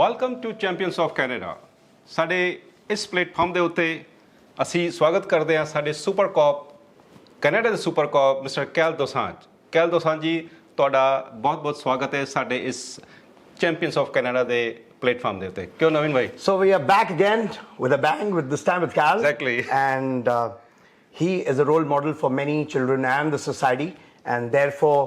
Welcome to Champions of Canada. ਸਾਡੇ ਇਸ platform ਦੇ ਉੱਤੇ ਅਸੀਂ ਸਵਾਗਤ ਕਰਦੇ ਹਾਂ ਸਾਡੇ ਸੁਪਰ ਕੌਪ ਕੈਨੇਡਾ ਦੇ ਸੁਪਰ ਕੌਪ ਮਿਸਟਰ ਕੈਲ ਦੋਸਾਂਝ। ਕੈਲ ਦੋਸਾਂਝ ਜੀ, ਤੁਹਾਡਾ ਬਹੁਤ ਬਹੁਤ ਸਵਾਗਤ ਹੈ ਸਾਡੇ ਇਸ ਚੈਂਪੀਅਨਸ ਆਫ ਕੈਨੇਡਾ ਦੇ ਪਲੇਟਫਾਰਮ ਦੇ ਉੱਤੇ। ਕਿਉਂ ਨਵੀਨ ਭਾਈ? So we are back again with a bang, with this time with Kal. Exactly. And he is a role model for many children and the society, and therefore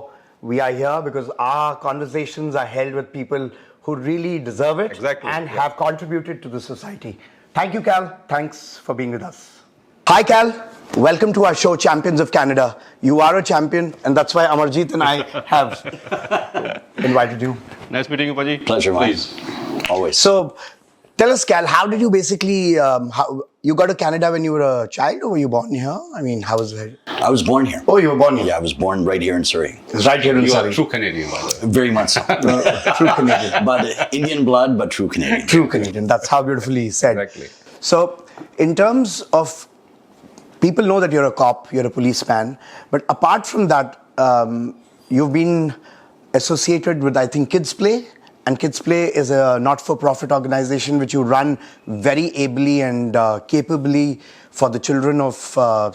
we are here because our conversations are held with people who really deserve it. Exactly. And have contributed to the society. Thank you, Kal. Thanks for being with us. Hi, Kal. Welcome to our show, Champions of Canada. You are a champion, and that's why Amarjeet and I have invited you. Nice meeting you, Paji. Pleasure, Please. Always. So, tell us, Kal, how did you basically, how you got to Canada when you were a child, or were you born here? I mean, how was it? I was born here. Oh, you were born here? Yeah, I was born right here in Surrey. Right here in You are Surrey. a true Canadian, by the way. Very much so. True Canadian. But Indian blood, but true Canadian. True Canadian. That's how beautifully said. Exactly. So, in terms of, people know that you're a cop, you're a policeman, but apart from that, you've been associated with, I think, KidsPlay. And KidsPlay is a not-for-profit organization which you run very ably and capably for the children of,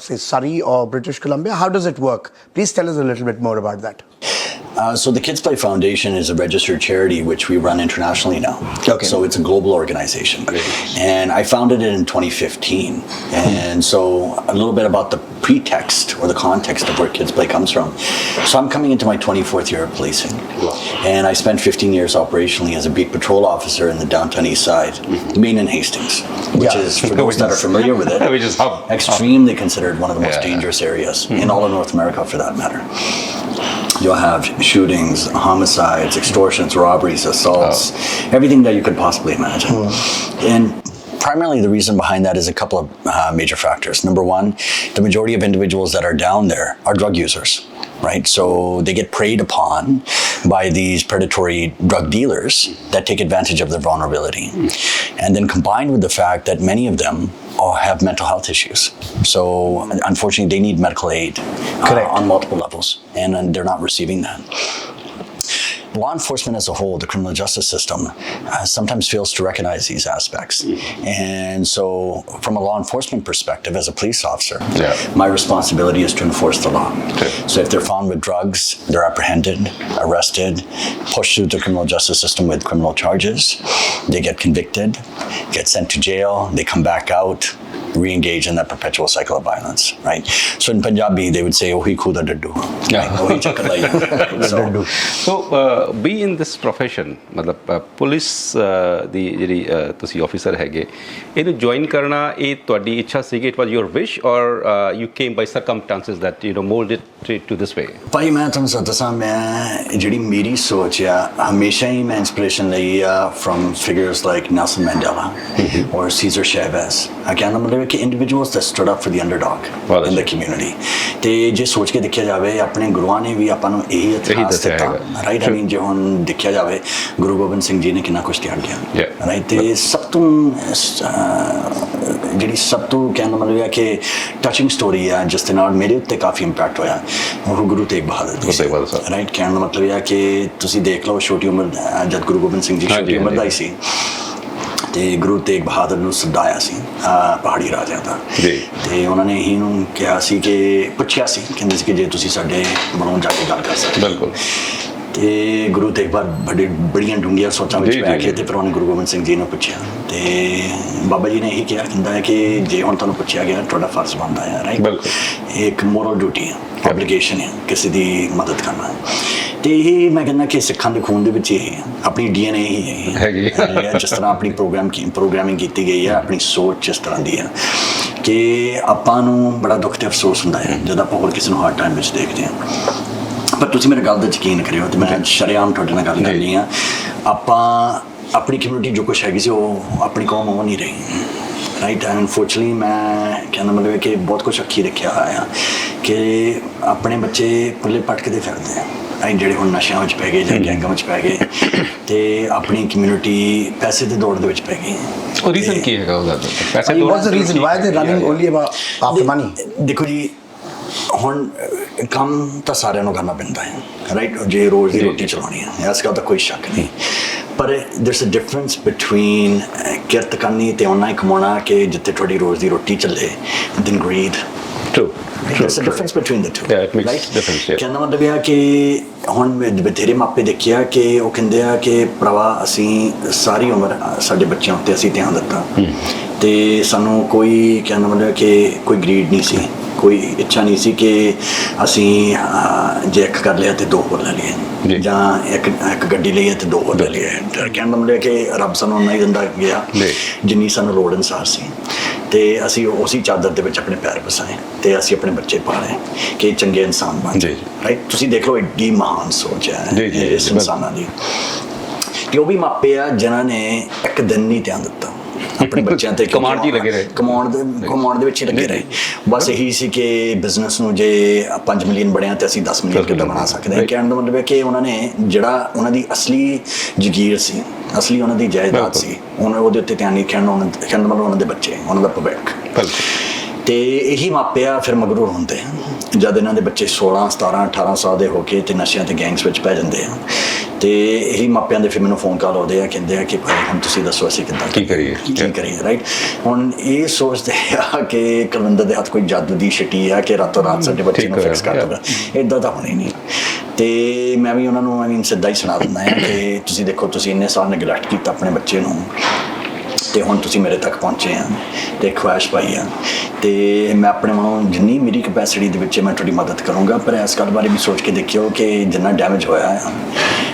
say, Surrey or British Columbia. How does it work? Please tell us a little bit more about that. So the KidsPlay Foundation is a registered charity which we run internationally now. Okay. So it's a global organization. And I founded it in 2015. And so a little bit about the pretext or the context of where KidsPlay comes from. So I'm coming into my 24th year of policing. And I spent 15 years operationally as a beat patrol officer in the downtown east side, Main and Hastings, which is, for those that are familiar with it, Which is extremely considered one of the most dangerous areas in all of North America, for that matter. You'll have shootings, homicides, extortions, robberies, assaults, everything that you could possibly imagine. And primarily the reason behind that is a couple of major factors. Number one, the majority of individuals that are down there are drug users, right? So they get preyed upon by these predatory drug dealers that take advantage of their vulnerability. And then combined with the fact that many of them have mental health issues. So unfortunately they need medical aid on multiple levels, and they're not receiving that. Law enforcement as a whole, the criminal justice system, sometimes fails to recognize these aspects. And so from a law enforcement perspective, as a police officer, my responsibility is to enforce the law. So if they're found with drugs, they're apprehended, arrested, pushed through the criminal justice system with criminal charges. They get convicted, get sent to jail, they come back out, re-engage in that perpetual cycle of violence, right? So in Punjabi, they would say, "Ohi khuda daddu." Ohi chakka lai. So, be in this profession, ਮਤਲਬ police ਦੀ ਜਿਹੜੀ ਤੁਸੀਂ officer ਹੈਗੇ, ਇਹਨੂੰ join ਕਰਨਾ ਇਹ ਤੁਹਾਡੀ ਇੱਛਾ ਸੀਗੀ? It was your wish or you came by circumstances that you know moulded to this way? ਭਾਈ ਮੈਂ ਤੁਹਾਨੂੰ ਸੱਚ ਦੱਸਾਂ, ਮੈਂ ਜਿਹੜੀ ਮੇਰੀ ਸੋਚ ਆ, ਹਮੇਸ਼ਾ ਹੀ ਮੈਂ ਇੰਸਪੀਰੇਸ਼ਨ ਲਈ ਆ ਫਰਮ ਫਿਗਰਸ ਲਾਈਕ ਨੈਲਸਨ ਮੈਂਡੇਲਾ ਔਰ ਸੀਜ਼ਰ ਸ਼ੈਵੇਜ਼। ਕਹਿਣ ਦਾ ਮਤਲਬ ਹੈ ਕਿ individuals that stood up for the underdog in the community. ਤੇ ਜੇ ਸੋਚ ਕੇ ਦੇਖਿਆ ਜਾਵੇ, ਆਪਣੇ ਗੁਰੂਆਂ ਨੇ ਵੀ ਆਪਾਂ ਨੂੰ ਇਹੀ ਇਤਿਹਾਸ ਦਿੱਤਾ, ਰਾਈਟ? ਆਈ ਮੀਨ ਜੇ ਹੁਣ ਦੇਖਿਆ ਜਾਵੇ, ਗੁਰੂ ਗੋਬਿੰਦ ਸਿੰਘ ਜੀ ਨੇ ਕਿੰਨਾ ਕੁਛ ਤਿਆਗਿਆ, ਰਾਈਟ? ਤੇ ਸਭ ਤੋਂ ਜਿਹੜੀ ਸਭ ਤੋਂ ਕਹਿਣ ਦਾ ਮਤਲਬ ਹੈ ਕਿ ਟੱਚਿੰਗ ਸਟੋਰੀ ਆ ਜਿਸ ਦੇ ਨਾਲ ਮੇਰੇ ਉੱਤੇ ਕਾਫੀ ਇੰਪੈਕਟ ਹੋਇਆ, ਉਹ ਗੁਰੂ ਤੇਗ ਬਹਾਦਰ ਜੀ, ਰਾਈਟ? ਕਹਿਣ ਦਾ ਮਤਲਬ ਹੈ ਕਿ ਤੁਸੀਂ ਦੇਖ ਲਓ, ਛੋਟੀ ਉਮਰ ਜਦ ਗੁਰੂ ਗੋਬਿੰਦ ਸਿੰਘ ਜੀ ਛੋਟੀ ਉਮਰ ਦਾ ਹੀ ਸੀ ਤੇ ਗੁਰੂ ਤੇਗ ਬਹਾਦਰ ਨੂੰ ਸਦਾਇਆ ਸੀ ਪਹਾੜੀ ਰਾਜਿਆਂ ਦਾ, ਤੇ ਉਹਨਾਂ ਨੇ ਇਹਨੂੰ ਕਿਹਾ ਸੀ ਕਿ ਪੁੱਛਿਆ ਸੀ, ਕਹਿੰਦੇ ਸੀ ਕਿ ਜੇ ਤੁਸੀਂ ਸਾਡੇ ਬਣਾਉਣ ਜਾ ਕੇ ਗੱਲ ਕਰ ਸਕਦੇ। ਬਿਲਕੁਲ। ਤੇ ਗੁਰੂ ਤੇਗ ਬਹਾਦਰ ਬੜੀਆਂ ਡੂੰਘੀਆਂ ਸੋਚਾਂ ਵਿੱਚ ਪੈ ਕੇ ਤੇ ਫਿਰ ਉਹਨੇ ਗੁਰੂ ਗੋਬਿੰਦ ਸਿੰਘ ਜੀ ਨੂੰ ਪੁੱਛਿਆ, ਤੇ ਬਾਬਾ ਜੀ ਨੇ ਇਹੀ ਕਿਹਾ, ਕਹਿੰਦਾ ਹੈ ਕਿ ਜੇ ਹੁਣ ਤੁਹਾਨੂੰ ਪੁੱਛਿਆ ਗਿਆ, ਤੁਹਾਡਾ ਫਰਜ਼ ਬਣਦਾ ਹੈ, ਰਾਈਟ? ਇੱਕ ਮੋਰਲ ਡਿਊਟੀ ਹੈ, ਆਬਲੀਗੇਸ਼ਨ ਹੈ ਕਿਸੇ ਦੀ ਮਦਦ ਕਰਨਾ। ਤੇ ਇਹ ਮੈਂ ਕਹਿੰਦਾ ਕਿ ਸਿੱਖਾਂ ਦੇ ਖੂਨ ਦੇ ਵਿੱਚ ਇਹ ਆਪਣੀ DNA ਹੀ ਹੈਗੀ, ਜਿਸ ਤਰ੍ਹਾਂ ਆਪਣੀ ਪ੍ਰੋਗਰਾਮਿੰਗ ਕੀਤੀ ਗਈ ਹੈ, ਆਪਣੀ ਸੋਚ ਜਿਸ ਤਰ੍ਹਾਂ ਦੀ ਹੈ ਕਿ ਆਪਾਂ ਨੂੰ ਬੜਾ ਦੁੱਖ ਤੇ ਅਫਸੋਸ ਹੁੰਦਾ ਹੈ ਜਦ ਆਪਾਂ ਹੋਰ ਕਿਸੇ ਨੂੰ ਹਾਰਡ ਟਾਈਮ ਵਿੱਚ ਦੇਖਦੇ ਹਾਂ। ਪਰ ਤੁਸੀਂ ਮੇਰੇ ਗੱਲ ਦਾ ਯਕੀਨ ਕਰਿਓ, ਤੇ ਮੈਂ ਸ਼ਰੇਆਮ ਤੁਹਾਡੇ ਨਾਲ ਗੱਲ ਕਰਨੀ ਆ, ਆਪਾਂ ਆਪਣੀ ਕਮਿਊਨਿਟੀ ਜੋ ਕੁਛ ਹੈਗੀ ਸੀ ਉਹ ਆਪਣੀ ਕੌਮ ਉਹ ਨਹੀਂ ਰਹੀ, ਰਾਈਟ? ਐਂਡ ਅਨਫੋਰਚੂਨੇਟਲੀ ਮੈਂ ਕਹਿੰਦਾ ਮਤਲਬ ਹੈ ਕਿ ਬਹੁਤ ਕੁਛ ਅੱਖੀ ਰੱਖਿਆ ਹੋਇਆ ਕਿ ਆਪਣੇ ਬੱਚੇ ਪੁੱਲੇ ਪਟਕਦੇ ਫਿਰਦੇ ਆ, ਜਿਹੜੇ ਹੁਣ ਨਸ਼ਿਆਂ ਵਿੱਚ ਪੈ ਗਏ ਜਾਂ ਗੈਂਗਾਂ ਵਿੱਚ ਪੈ ਗਏ, ਤੇ ਆਪਣੀ ਕਮਿਊਨਿਟੀ ਪੈਸੇ ਦੇ ਦੌੜ ਦੇ ਵਿੱਚ ਪੈ ਗਈ। ਉਹ ਰੀਜ਼ਨ ਕੀ ਹੈਗਾ ਉਹਦਾ? ਪੈਸੇ ਦੌੜ? What's the reason? Why are they running only after money? ਦੇਖੋ ਜੀ, ਹੁਣ ਕੰਮ ਤਾਂ ਸਾਰਿਆਂ ਨੂੰ ਕਰਨਾ ਪੈਂਦਾ ਹੈ, ਰਾਈਟ? ਜੇ ਰੋਜ਼ ਦੀ ਰੋਟੀ ਚਲਾਉਣੀ ਹੈ, ਇਸ ਗੱਲ ਦਾ ਕੋਈ ਸ਼ੱਕ ਨਹੀਂ, ਪਰ there's a difference between ਕਿਰਤ ਕਰਨੀ ਤੇ ਉਹਨਾਂ ਹੀ ਕਮਾਉਣਾ ਕਿ ਜਿੱਥੇ ਤੁਹਾਡੀ ਰੋਜ਼ ਦੀ ਰੋਟੀ ਚੱਲੇ then greed. True. There's a difference between the two. Yeah, it makes right? difference. Yeah. ਕਹਿੰਦਾ ਮਤਲਬ ਇਹ ਆ ਕਿ ਹੁਣ ਬਥੇਰੇ ਮਾਪੇ ਦੇਖਿਆ ਕਿ ਉਹ ਕਹਿੰਦੇ ਆ ਕਿ ਭਰਾਵਾ ਅਸੀਂ ਸਾਰੀ ਉਮਰ ਸਾਡੇ ਬੱਚਿਆਂ ਉੱਤੇ ਅਸੀਂ ਧਿਆਨ ਦਿੱਤਾ ਤੇ ਸਾਨੂੰ ਕੋਈ ਕਹਿੰਦਾ ਮਤਲਬ ਕਿ ਕੋਈ ਗਰੀਡ ਨਹੀਂ ਸੀ, ਕੋਈ ਇੱਛਾ ਨਹੀਂ ਸੀ ਕਿ ਅਸੀਂ ਜੇ ਇੱਕ ਕਰ ਲਿਆ ਤੇ ਦੋ ਹੋਰ ਲੈ ਲਈਏ ਜਾਂ ਇੱਕ ਗੱਡੀ ਲਈਏ ਤੇ ਦੋ ਹੋਰ ਲੈ ਲਈਏ। ਕਹਿਣ ਦਾ ਮਤਲਬ ਕਿ ਰੱਬ ਸਾਨੂੰ ਉਨਾ ਹੀ ਦਿੰਦਾ ਗਿਆ ਜਿੰਨੀ ਸਾਨੂੰ ਲੋੜ ਅਨੁਸਾਰ ਸੀ ਤੇ ਅਸੀਂ ਉਸੇ ਚਾਦਰ ਦੇ ਵਿੱਚ ਆਪਣੇ ਪੈਰ ਵਸਾਏ ਤੇ ਅਸੀਂ ਆਪਣੇ ਬੱਚੇ ਪਾਲੇ ਕਿ ਚੰਗੇ ਇਨਸਾਨ ਬਣ ਜਾਏ। ਰਾਈਟ, ਤੁਸੀਂ ਦੇਖ ਲਓ ਏਡੀ ਮਹਾਨ ਸੋਚ ਹੈ ਇਸ ਇਨਸਾਨਾਂ ਦੀ ਕਿ ਉਹ ਵੀ ਮਾਪੇ ਆ ਜਿਨ੍ਹਾਂ ਨੇ ਇੱਕ ਦਿਨ ਨਹੀਂ ਧਿਆਨ ਦਿੱਤਾ ਆਪਣੇ ਬੱਚਿਆਂ ਤੇ ਕਮਾਉਣ 'ਚ ਹੀ ਲੱਗੇ ਰਹੇ, ਕਮਾਉਣ ਦੇ ਵਿੱਚ ਹੀ ਲੱਗੇ ਰਹੇ। ਬਸ ਇਹੀ ਸੀ ਕਿ ਬਿਜ਼ਨਸ ਨੂੰ ਜੇ 5 ਮਿਲੀਅਨ ਬਣਿਆ ਤੇ ਅਸੀਂ 10 ਮਿਲੀਅਨ ਕਿੱਦਾਂ ਬਣਾ ਸਕਦੇ ਹਾਂ। ਕਹਿਣ ਦਾ ਮਤਲਬ ਹੈ ਕਿ ਉਹਨਾਂ ਨੇ ਜਿਹੜਾ ਉਹਨਾਂ ਦੀ ਅਸਲੀ ਜਗੀਰ ਸੀ, ਅਸਲੀ ਉਹਨਾਂ ਦੀ ਜਾਇਦਾਦ ਸੀ, ਉਹਦੇ ਉੱਤੇ ਧਿਆਨ ਨਹੀਂ ਕਹਿਣ ਦਾ ਮਤਲਬ ਉਹਨਾਂ ਦੇ ਬੱਚੇ, ਉਹਨਾਂ ਦਾ ਭਵਿੱਖ। ਤੇ ਇਹੀ ਮਾਪੇ ਆ ਫਿਰ ਮਗਰੂਰ ਹੁੰਦੇ ਆ ਜਦ ਇਹਨਾਂ ਦੇ ਬੱਚੇ 16, 17, 18 ਸਾਲ ਦੇ ਹੋ ਕੇ ਤੇ ਨਸ਼ਿਆਂ ਤੇ ਗੈਂਗਸ ਵਿੱਚ ਪੈ ਜਾਂਦੇ ਆ ਤੇ ਇਹੀ ਮਾਪਿਆਂ ਦੇ ਫਿਰ ਮੈਨੂੰ ਫੋਨ ਕਾਲ ਆਉਂਦੇ ਆ, ਕਹਿੰਦੇ ਆ ਕਿ ਭਾਈ ਹੁਣ ਤੁਸੀਂ ਦੱਸੋ ਅਸੀਂ ਕਿੱਦਾਂ ਕੀ ਕਰੀਏ। ਰਾਈਟ, ਹੁਣ ਇਹ ਸੋਚਦੇ ਆ ਕਿ ਕੁਲਵਿੰਦਰ ਦੇ ਹੱਥ ਕੋਈ ਜਾਦੂ ਦੀ ਛਿੱਟੀ ਆ ਕਿ ਰਾਤੋਂ ਰਾਤ ਸਾਡੇ ਬੱਚੇ ਨੂੰ ਫਿਕਸ ਕਰ ਦੇਗਾ। ਇੱਦਾਂ ਤਾਂ ਹੋਣੀ ਨਹੀਂ। ਤੇ ਮੈਂ ਵੀ ਉਹਨਾਂ ਨੂੰ ਸਿੱਧਾ ਹੀ ਸੁਣਾ ਦਿੰਦਾ ਹਾਂ ਕਿ ਤੁਸੀਂ ਦੇਖੋ, ਤੁਸੀਂ ਇੰਨੇ ਸਾਲ ਨੈਗਲੈਕਟ ਕੀਤਾ ਆਪਣੇ ਬੱਚੇ ਨੂੰ ਤੇ ਹੁਣ ਤੁਸੀਂ ਮੇਰੇ ਤੱਕ ਪਹੁੰਚੇ ਆ ਤੇ ਖੁਆਇਸ਼ ਪਾਈ ਆ ਤੇ ਮੈਂ ਆਪਣੇ ਵੱਲੋਂ ਜਿੰਨੀ ਮੇਰੀ ਕਪੈਸਿਟੀ ਦੇ ਵਿੱਚ ਮੈਂ ਤੁਹਾਡੀ ਮਦਦ ਕਰੂੰਗਾ। ਪਰ ਇਸ ਗੱਲ ਬਾਰੇ ਵੀ ਸੋਚ ਕੇ ਦੇਖਿਓ ਕਿ ਜਿੰਨਾ ਡੈਮੇਜ ਹੋਇਆ ਆ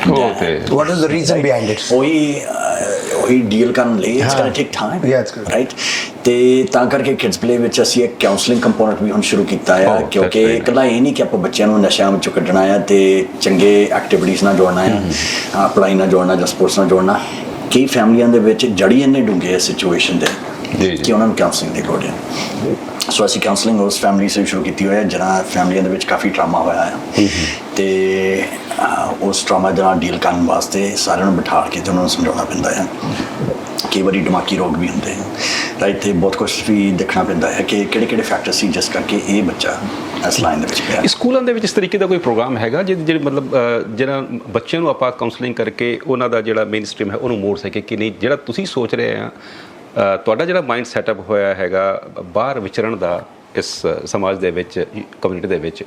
what is the reason behind it? ਉਹੀ ਡੀਲ ਕਰਨ ਲਈ ਇਟਸ ਗੋਣਾ ਟੇਕ ਟਾਈਮ। ਰਾਈਟ, ਤੇ ਤਾਂ ਕਰਕੇ ਕਿਡਸ ਪਲੇ ਵਿੱਚ ਅਸੀਂ ਇੱਕ ਕਾਉਂਸਲਿੰਗ ਕੰਪੋਨੈਂਟ ਵੀ ਹੁਣ ਸ਼ੁਰੂ ਕੀਤਾ ਆ ਕਿਉਂਕਿ ਇਕੱਲਾ ਇਹ ਨਹੀਂ ਕਿ ਆਪਾਂ ਬੱਚਿਆਂ ਨੂੰ ਨਸ਼ਿਆਂ ਵਿੱਚੋਂ ਕੱਢਣਾ ਆ ਤੇ ਚੰਗੇ ਐਕਟੀਵਿਟੀਜ਼ ਨਾਲ ਜੋੜਨਾ ਆ, ਪੜ੍ਹਾਈ ਨਾਲ ਜੋੜਨਾ ਜਾਂ ਸਪੋਰਟਸ ਨਾਲ ਜੋੜਨਾ। ਕਈ ਫੈਮਲੀਆਂ ਦੇ ਵਿੱਚ ਜੜੀ ਇੰਨੇ ਡੂੰਘੇ ਸਿਚੁਏਸ਼ਨ ਦੇ ਕਿ ਉਹਨਾਂ ਨੂੰ ਕਾਉਂਸਲਿੰਗ ਦੀ ਲੋੜ ਹੈ। ਸੋ ਅਸੀਂ ਕਾਉਂਸਲਿੰਗ ਉਸ ਫੈਮਲੀ ਸੇ ਸ਼ੁਰੂ ਕੀਤੀ ਹੋਈ ਹੈ ਜਿਹਨਾਂ ਫੈਮਲੀਆਂ ਦੇ ਵਿੱਚ ਕਾਫੀ ਟਰਾਮਾ ਹੋਇਆ ਹੈ ਤੇ ਉਸ ਟਰਾਮਾ ਦੇ ਨਾਲ ਡੀਲ ਕਰਨ ਵਾਸਤੇ ਸਾਰਿਆਂ ਨੂੰ ਬਿਠਾ ਕੇ ਤੇ ਉਹਨਾਂ ਨੂੰ ਸਮਝਾਉਣਾ ਪੈਂਦਾ ਹੈ। ਕਈ ਵਾਰੀ ਦਿਮਾਗੀ ਰੋਗ ਵੀ ਹੁੰਦੇ ਹਨ। ਰਾਈਟ, ਤੇ ਬਹੁਤ ਕੁਛ ਵੀ ਦੇਖਣਾ ਪੈਂਦਾ ਹੈ ਕਿ ਕਿਹੜੇ ਫੈਕਟਰ ਸੀ ਜਿਸ ਕਰਕੇ ਇਹ ਬੱਚਾ ਇਸ ਲਾਈਨ ਦੇ ਵਿੱਚ ਪਿਆ। ਸਕੂਲਾਂ ਦੇ ਵਿੱਚ ਇਸ ਤਰੀਕੇ ਦਾ ਕੋਈ ਪ੍ਰੋਗਰਾਮ ਹੈਗਾ ਜਿਹੜੇ ਮਤਲਬ ਜਿਹੜਾ ਬੱਚਿਆਂ ਨੂੰ ਆਪਾਂ ਕਾਉਂਸਲਿੰਗ ਕਰਕੇ ਉਹਨਾਂ ਦਾ ਜਿਹੜਾ ਮੇਨ ਸਟ੍ਰੀਮ ਹੈ ਉਹਨੂੰ ਮੋੜ ਸਕੇ ਕਿ ਨਹੀਂ ਜਿਹੜਾ ਤੁਸੀਂ ਸੋਚ ਰਹੇ ਆ ਤੁਹਾਡਾ ਜਿਹੜਾ ਮਾਈਂਡ ਸੈਟਅਪ ਹੋਇਆ ਹੈਗਾ ਬਾਹਰ ਵਿਚਰਨ ਦਾ ਇਸ ਸਮਾਜ ਦੇ ਵਿੱਚ, ਕਮਿਊਨਿਟੀ ਦੇ ਵਿੱਚ,